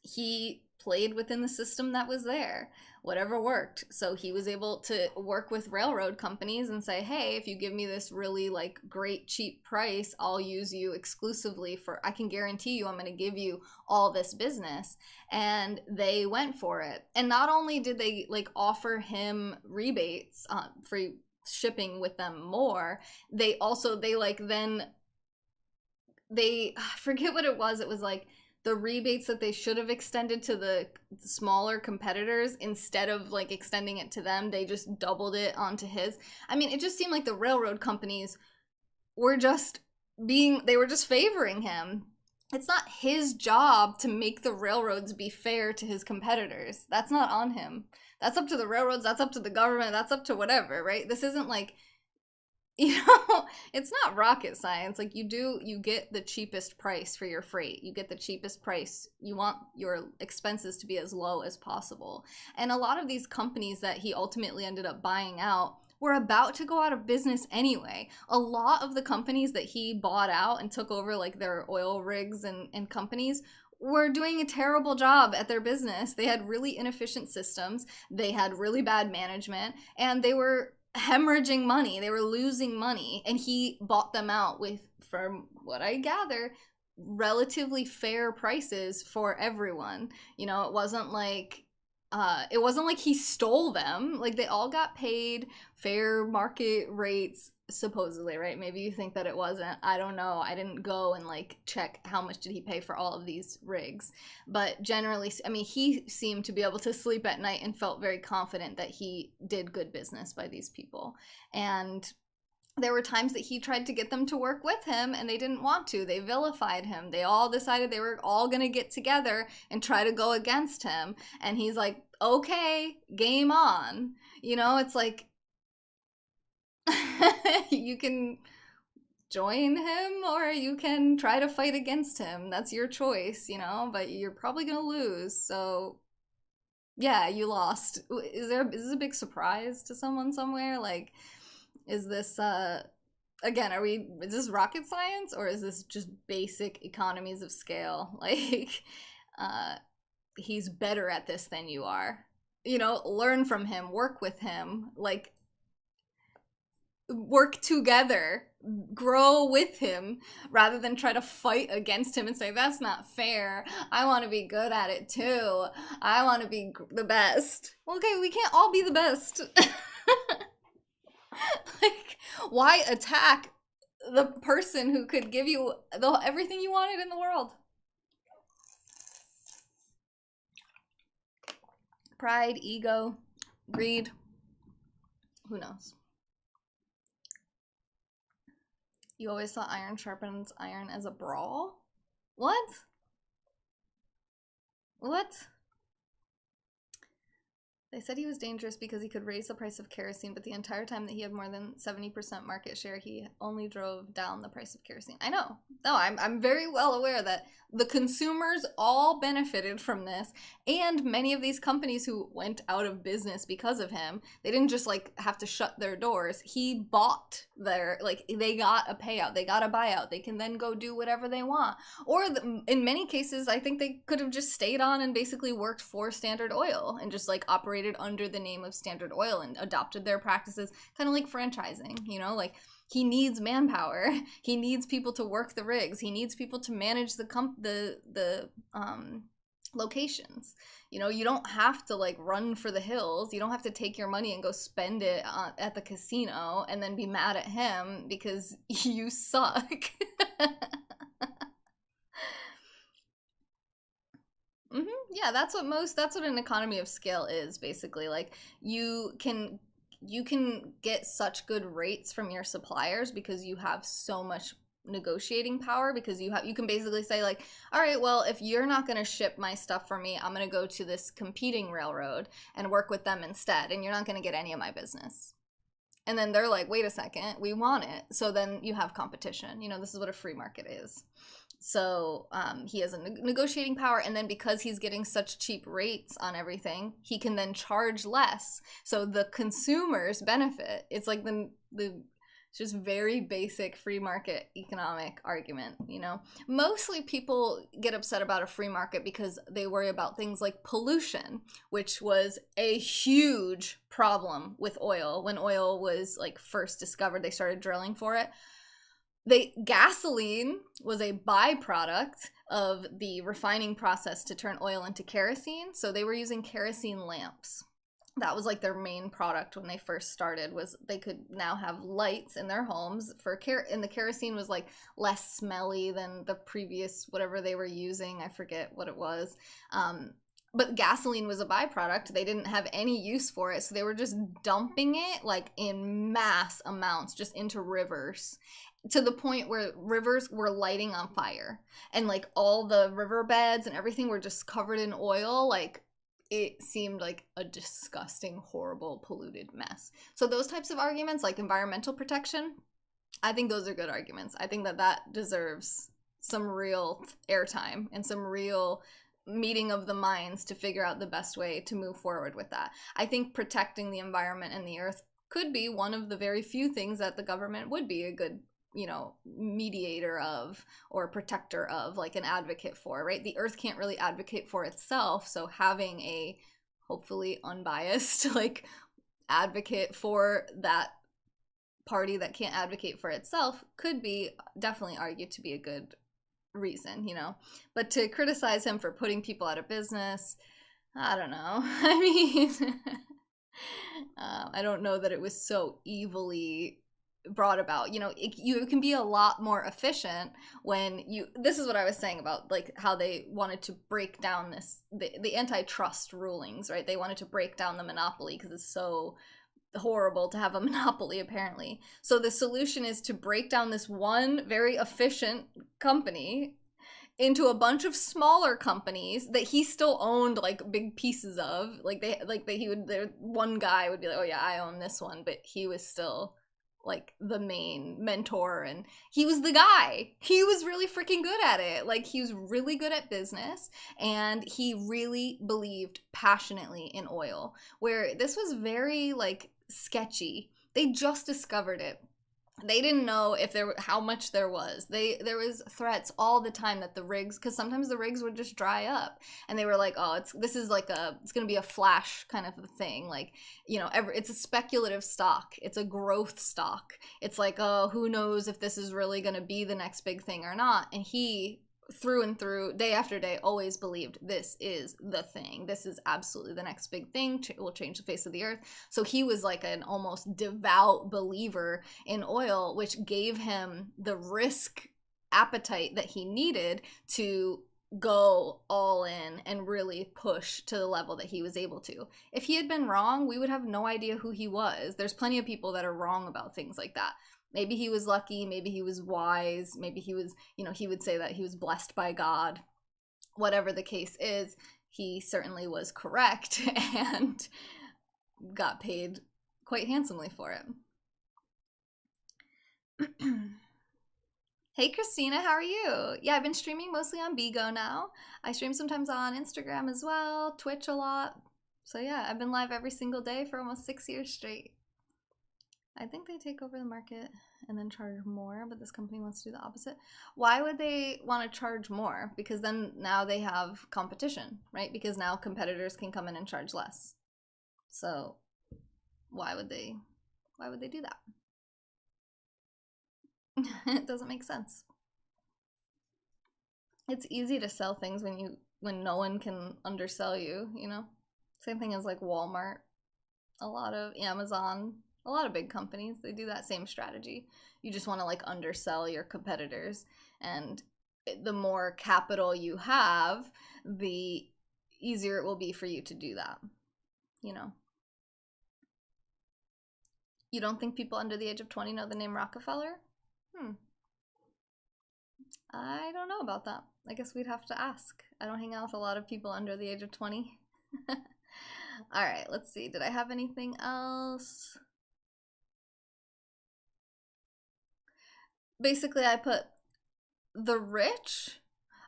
He played within the system that was there, whatever worked. So he was able to work with railroad companies and say, hey, if you give me this really, like, great cheap price, I'll use you exclusively for, I can guarantee you I'm going to give you all this business. And they went for it. And not only did they, like, offer him rebates, free shipping with them more, they also, they, like, then I forget what it was. It was like the rebates that they should have extended to the smaller competitors, instead of, like, extending it to them, they just doubled it onto his. I mean, it just seemed like the railroad companies were just they were just favoring him. It's not his job to make the railroads be fair to his competitors. That's not on him. That's up to the railroads, that's up to the government, that's up to whatever, right? This isn't like, you know, it's not rocket science. Like, you get the cheapest price for your freight. You get the cheapest price. You want your expenses to be as low as possible. And a lot of these companies that he ultimately ended up buying out were about to go out of business anyway. A lot of the companies that he bought out and took over, like, their oil rigs and companies, were doing a terrible job at their business. They had really inefficient systems. They had really bad management, and they were hemorrhaging money. They were losing money, and he bought them out with, from what I gather, relatively fair prices for everyone. You know, it wasn't like he stole them. Like, they all got paid fair market rates, supposedly, right? Maybe you think that it wasn't. I don't know. I didn't go and, like, check how much did he pay for all of these rigs. But generally, I mean, he seemed to be able to sleep at night and felt very confident that he did good business by these people. And there were times that he tried to get them to work with him, and they didn't want to. They vilified him. They all decided they were all going to get together and try to go against him. And he's like, okay, game on. You know, it's like, you can join him or you can try to fight against him. That's your choice, you know, but you're probably going to lose. So yeah, you lost. Is this a big surprise to someone somewhere? Like, is this again, is this rocket science, or is this just basic economies of scale? Like, he's better at this than you are. You know, learn from him, work with him, like, work together, grow with him, rather than try to fight against him and say, that's not fair. I want to be good at it too. I want to be the best. Okay, we can't all be the best. Like, why attack the person who could give you everything you wanted in the world? Pride, ego, greed. Who knows? You always thought iron sharpens iron as a brawl? What? What? They said he was dangerous because he could raise the price of kerosene, but the entire time that he had more than 70% market share, he only drove down the price of kerosene. I know. No, I'm very well aware that the consumers all benefited from this, and many of these companies who went out of business because of him, they didn't just like have to shut their doors. He bought their, like, they got a payout, they got a buyout. They can then go do whatever they want. Or in many cases, I think they could have just stayed on and basically worked for Standard Oil and just like operated under the name of Standard Oil and adopted their practices, kind of like franchising, you know, like he needs manpower, he needs people to work the rigs, he needs people to manage the locations. You know, you don't have to like run for the hills, you don't have to take your money and go spend it at the casino and then be mad at him because you suck. Yeah, that's what an economy of scale is basically. Like you can get such good rates from your suppliers because you have so much negotiating power, because you can basically say like, all right, well, if you're not going to ship my stuff for me, I'm going to go to this competing railroad and work with them instead, and you're not going to get any of my business. And then they're like, wait a second, we want it. So then you have competition. You know, this is what a free market is. So he has a negotiating power, and then because he's getting such cheap rates on everything, he can then charge less. So the consumers benefit. It's like the just very basic free market economic argument, you know? Mostly people get upset about a free market because they worry about things like pollution, which was a huge problem with oil. When oil was like first discovered, they started drilling for it. Gasoline was a byproduct of the refining process to turn oil into kerosene. So they were using kerosene lamps. That was like their main product when they first started, was they could now have lights in their homes for and the kerosene was like less smelly than the previous whatever they were using. I forget what it was. But gasoline was a byproduct. They didn't have any use for it, so they were just dumping it like in mass amounts just into rivers, to the point where rivers were lighting on fire, and like all the riverbeds and everything were just covered in oil. Like it seemed like a disgusting, horrible, polluted mess. So those types of arguments, like environmental protection, I think those are good arguments. I think that deserves some real airtime and some real meeting of the minds to figure out the best way to move forward with that. I think protecting the environment and the earth could be one of the very few things that the government would be a good, you know, mediator of, or protector of, like an advocate for, right? The earth can't really advocate for itself, so having a hopefully unbiased like advocate for that party that can't advocate for itself could be definitely argued to be a good reason, you know. But to criticize him for putting people out of business, I don't know. I mean, I don't know that it was so evilly brought about. You know, you can be a lot more efficient when this is what I was saying about like how they wanted to break down the antitrust rulings, right? They wanted to break down the monopoly because it's so horrible to have a monopoly, apparently. So the solution is to break down this one very efficient company into a bunch of smaller companies that he still owned like big pieces of. One guy would be like, oh yeah, I own this one, but he was still like the main mentor, and he was the guy. He was really freaking good at it. Like he was really good at business, and he really believed passionately in oil, where this was very like sketchy. They just discovered it. They didn't know how much there was. There was threats all the time that the rigs, because sometimes the rigs would just dry up, and they were like, oh, it's gonna be a flash kind of a thing. Like, you know, it's a speculative stock. It's a growth stock. It's like, oh, who knows if this is really gonna be the next big thing or not. And he, through and through, day after day, always believed this is the thing. This is absolutely the next big thing. Will change the face of the earth. So he was like an almost devout believer in oil, which gave him the risk appetite that he needed to go all in and really push to the level that he was able to. If he had been wrong, we would have no idea who he was. There's plenty of people that are wrong about things like that. Maybe he was lucky, maybe he was wise, maybe he was, he would say that he was blessed by God. Whatever the case is, he certainly was correct and got paid quite handsomely for it. Hey Christina, how are you? Yeah, I've been streaming mostly on Bigo now. I stream sometimes on Instagram as well, Twitch a lot. So yeah, I've been live every single day for almost 6 years straight. I think they take over the market and then charge more, but this company wants to do the opposite. Why would they want to charge more? Because then now they have competition, right? Because now competitors can come in and charge less. So why would they do that? It doesn't make sense. It's easy to sell things when no one can undersell you, Same thing as like Walmart, a lot of Amazon, a lot of big companies, they do that same strategy. You just want to like undersell your competitors, and the more capital you have, the easier it will be for you to do that, You don't think people under the age of 20 know the name Rockefeller? I don't know about that. I guess we'd have to ask. I don't hang out with a lot of people under the age of 20. All right, let's see. Did I have anything else? Basically, I put the rich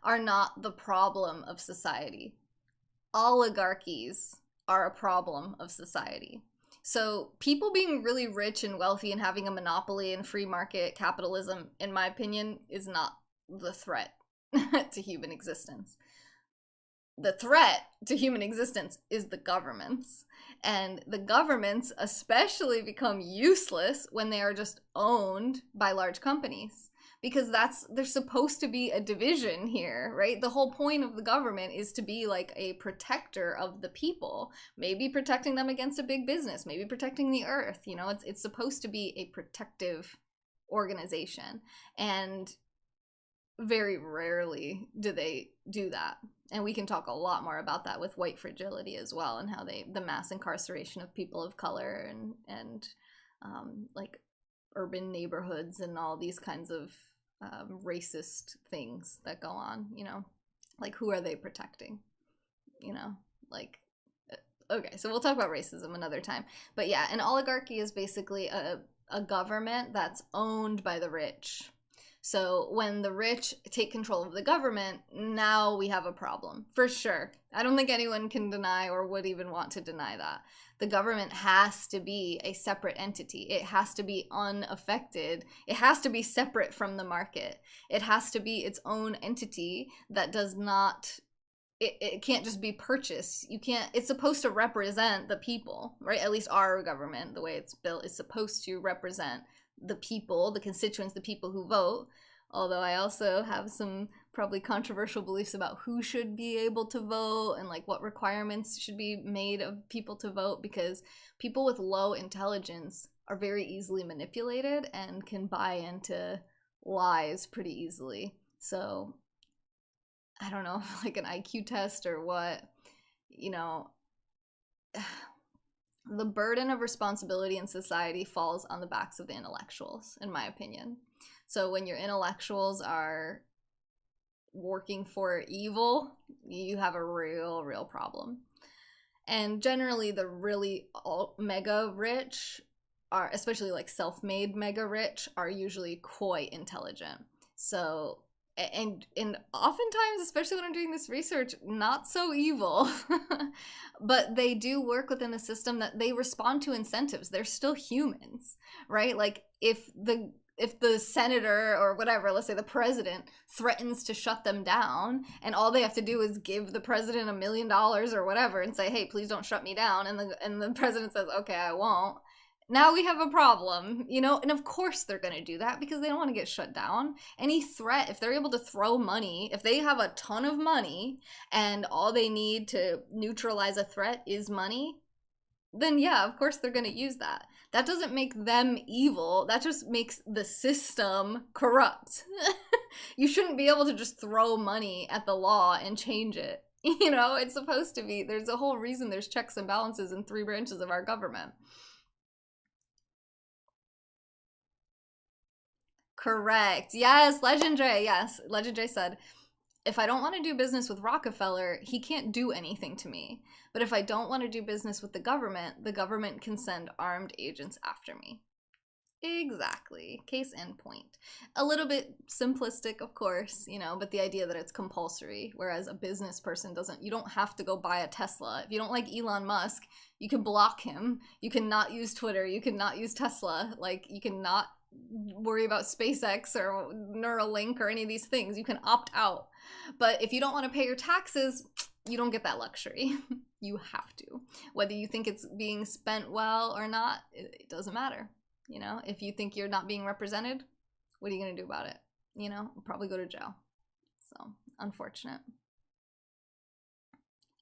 are not the problem of society. Oligarchies are a problem of society. So people being really rich and wealthy and having a monopoly and free market capitalism, in my opinion, is not the threat to human existence. The threat to human existence is the governments. And the governments especially become useless when they are just owned by large companies. Because there's supposed to be a division here, right? The whole point of the government is to be like a protector of the people, maybe protecting them against a big business, maybe protecting the earth. It's supposed to be a protective organization, and very rarely do they do that. And we can talk a lot more about that with white fragility as well, and how the mass incarceration of people of color and like urban neighborhoods and all these kinds of racist things that go on, like who are they protecting, like, okay, so we'll talk about racism another time. But yeah, an oligarchy is basically a government that's owned by the rich. So when the rich take control of the government, now we have a problem, for sure. I don't think anyone can deny or would even want to deny that. The government has to be a separate entity. It has to be unaffected. It has to be separate from the market. It has to be its own entity that does not, it can't just be purchased. It's supposed to represent the people, right? At least our government, the way it's built, is supposed to represent the people, the constituents, the people who vote. Although I also have some probably controversial beliefs about who should be able to vote and like what requirements should be made of people to vote, because people with low intelligence are very easily manipulated and can buy into lies pretty easily. So I don't know if like an IQ test or what, the burden of responsibility in society falls on the backs of the intellectuals, in my opinion. So when your intellectuals are working for evil, you have a real problem. And generally the really mega rich are, especially like self-made mega rich, are usually quite intelligent. So and oftentimes, especially when I'm doing this research, not so evil. But they do work within a system that they respond to incentives. They're still humans, right? Like if the senator or whatever, let's say the president, threatens to shut them down, and all they have to do is give the president $1 million or whatever and say, hey, please don't shut me down, and the president says, okay, I won't. Now we have a problem, and of course they're going to do that because they don't want to get shut down. Any threat, if they're able to throw money, if they have a ton of money and all they need to neutralize a threat is money, then yeah, of course they're going to use that. That doesn't make them evil. That just makes the system corrupt. You shouldn't be able to just throw money at the law and change it. It's supposed to be, there's a whole reason there's checks and balances in 3 branches of our government. Correct. Yes, Legendary. Yes, Legendary said, if I don't want to do business with Rockefeller, he can't do anything to me. But if I don't want to do business with the government can send armed agents after me. Exactly. Case in point. A little bit simplistic, of course, you know, but the idea that it's compulsory, whereas a business person doesn't, you don't have to go buy a Tesla. If you don't like Elon Musk, you can block him. You can not use Twitter. You can not use Tesla. Like, you can not worry about SpaceX or Neuralink or any of these things. You can opt out. But if you don't want to pay your taxes, you don't get that luxury. You have to. Whether you think it's being spent well or not, it doesn't matter. You know, if you think you're not being represented, what are you going to do about it? You know, probably go to jail. So, unfortunate.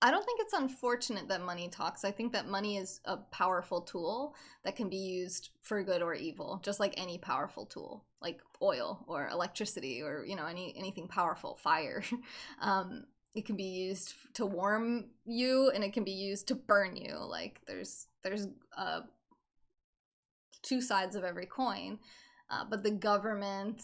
I don't think it's unfortunate that money talks. I think that money is a powerful tool that can be used for good or evil, just like any powerful tool, like oil or electricity or, you know, anything powerful, fire. It can be used to warm you and it can be used to burn you. Like there's two sides of every coin. But the government,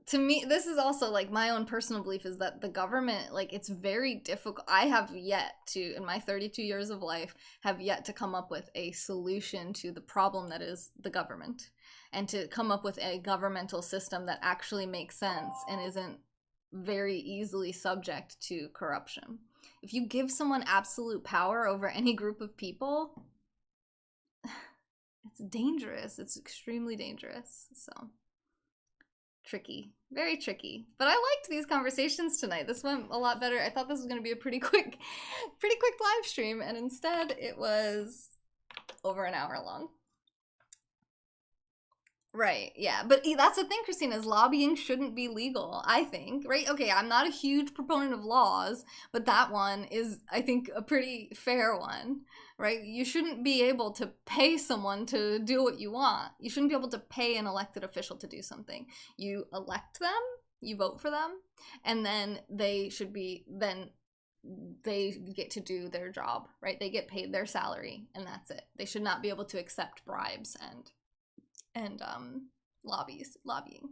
to me, this is also like my own personal belief is that the government, like it's very difficult. I have yet to, in my 32 years of life, have yet to come up with a solution to the problem that is the government, and to come up with a governmental system that actually makes sense and isn't very easily subject to corruption. If you give someone absolute power over any group of people, it's dangerous. It's extremely dangerous. So tricky, very tricky. But I liked these conversations tonight. This went a lot better. I thought this was going to be a pretty quick live stream, and instead it was over an hour long. Right, yeah. But that's the thing, Christina, is lobbying shouldn't be legal, I think, right? Okay, I'm not a huge proponent of laws, but that one is, I think, a pretty fair one, right? You shouldn't be able to pay someone to do what you want. You shouldn't be able to pay an elected official to do something. You elect them, you vote for them, and then they get to do their job, right? They get paid their salary, and that's it. They should not be able to accept bribes and lobbying.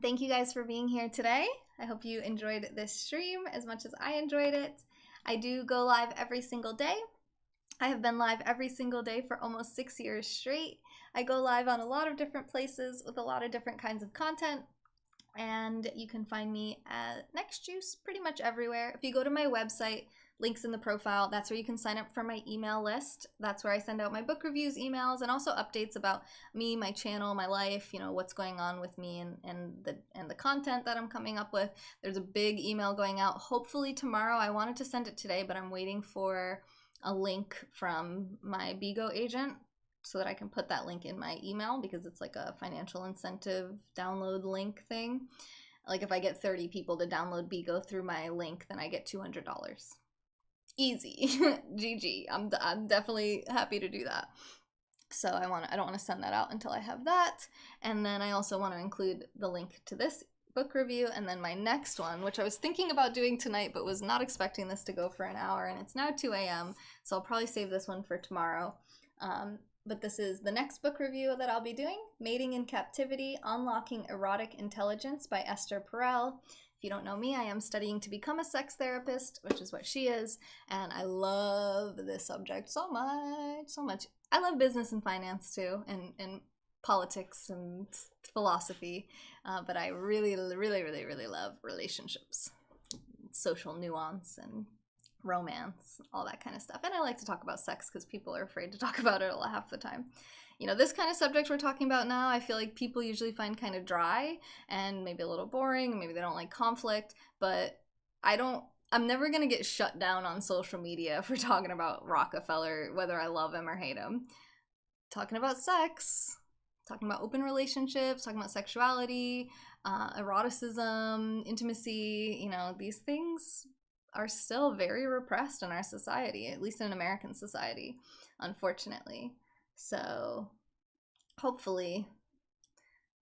Thank you guys for being here today. I hope you enjoyed this stream as much as I enjoyed it. I do go live every single day. I have been live every single day for almost 6 years straight. I go live on a lot of different places with a lot of different kinds of content. And you can find me at NexJuice pretty much everywhere. If you go to my website, links in the profile, that's where you can sign up for my email list. That's where I send out my book reviews emails and also updates about me, my channel, my life, you know, what's going on with me and the content that I'm coming up with. There's a big email going out hopefully tomorrow. I wanted to send it today, but I'm waiting for a link from my Bigo agent so that I can put that link in my email, because it's like a financial incentive download link thing. Like if I get 30 people to download Bigo through my link, then I get $200. Easy. GG. I'm definitely happy to do that. So I don't want to send that out until I have that. And then I also want to include the link to this book review, and then my next one, which I was thinking about doing tonight but was not expecting this to go for an hour, and it's now 2 a.m. so I'll probably save this one for tomorrow. But this is the next book review that I'll be doing, Mating in Captivity, Unlocking Erotic Intelligence by Esther Perel. If you don't know me, I am studying to become a sex therapist, which is what she is, and I love this subject so much. I love business and finance too, and politics and philosophy, but I really love relationships, social nuance, and romance, all that kind of stuff. And I like to talk about sex because people are afraid to talk about it half the time. You know, this kind of subject we're talking about now, I feel like people usually find kind of dry and maybe a little boring, maybe they don't like conflict, but I'm never going to get shut down on social media for talking about Rockefeller, whether I love him or hate him. Talking about sex, talking about open relationships, talking about sexuality, eroticism, intimacy, you know, these things are still very repressed in our society, at least in American society, unfortunately. So hopefully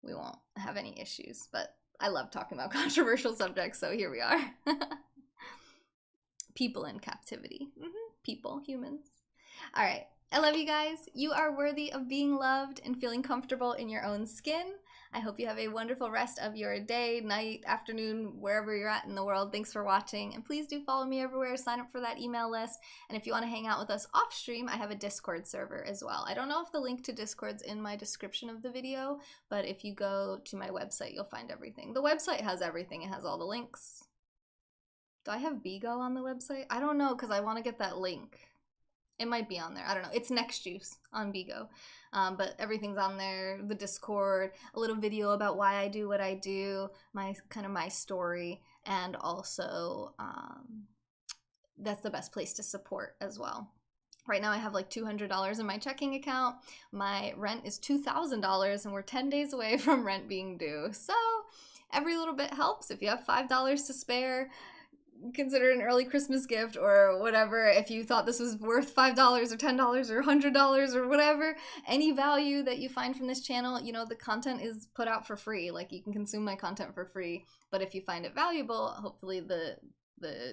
we won't have any issues, but I love talking about controversial subjects, so here we are. People in captivity. People, humans. All right. I love you guys. You are worthy of being loved and feeling comfortable in your own skin. I hope you have a wonderful rest of your day, night, afternoon, wherever you're at in the world. Thanks for watching. And please do follow me everywhere. Sign up for that email list. And if you want to hang out with us off stream, I have a Discord server as well. I don't know if the link to Discord's in my description of the video, but if you go to my website, you'll find everything. The website has everything. It has all the links. Do I have Bigo on the website? I don't know, because I want to get that link. It might be on there. I don't know. It's NexJuice on Bigo. But everything's on there. The Discord, a little video about why I do what I do, my story, and also that's the best place to support as well. Right now I have like $200 in my checking account. My rent is $2,000 and we're 10 days away from rent being due. So every little bit helps. If you have $5 to spare, consider it an early Christmas gift or whatever. If you thought this was worth $5 or $10 or $100 or whatever, any value that you find from this channel, you know, the content is put out for free. Like, you can consume my content for free, but if you find it valuable, hopefully the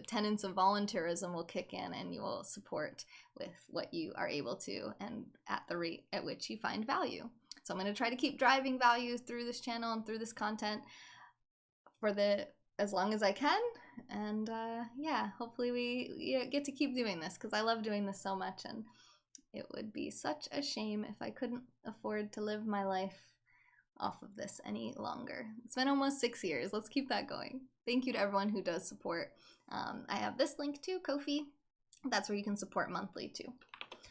tenets of volunteerism will kick in and you will support with what you are able to and at the rate at which you find value. So I'm going to try to keep driving value through this channel and through this content for as long as I can. And yeah, hopefully we get to keep doing this, because I love doing this so much, and it would be such a shame if I couldn't afford to live my life off of this any longer. It's been almost 6 years. Let's keep that going. Thank you to everyone who does support. I have this link too, Ko-fi. That's where you can support monthly too.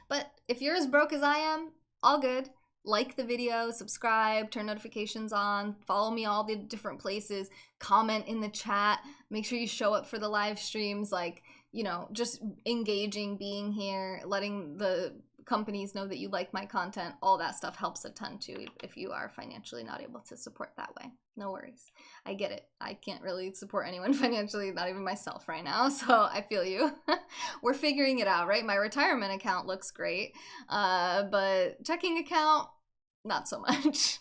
But if you're as broke as I am, all good. Like the video, subscribe, turn notifications on, follow me all the different places, comment in the chat, make sure you show up for the live streams, like, you know, just engaging, being here, letting the companies know that you like my content. All that stuff helps a ton too if you are financially not able to support that way. No worries. I get it. I can't really support anyone financially, not even myself right now, so I feel you. We're figuring it out, right? My retirement account looks great, but checking account, not so much.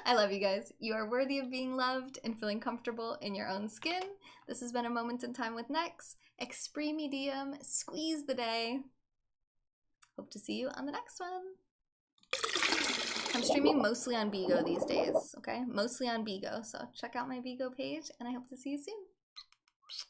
I love you guys. You are worthy of being loved and feeling comfortable in your own skin. This has been A Moment in Time with Nex. Expreme medium, squeeze the day. Hope to see you on the next one. I'm streaming mostly on Bigo these days, okay? Mostly on Bigo, so check out my Bigo page, and I hope to see you soon.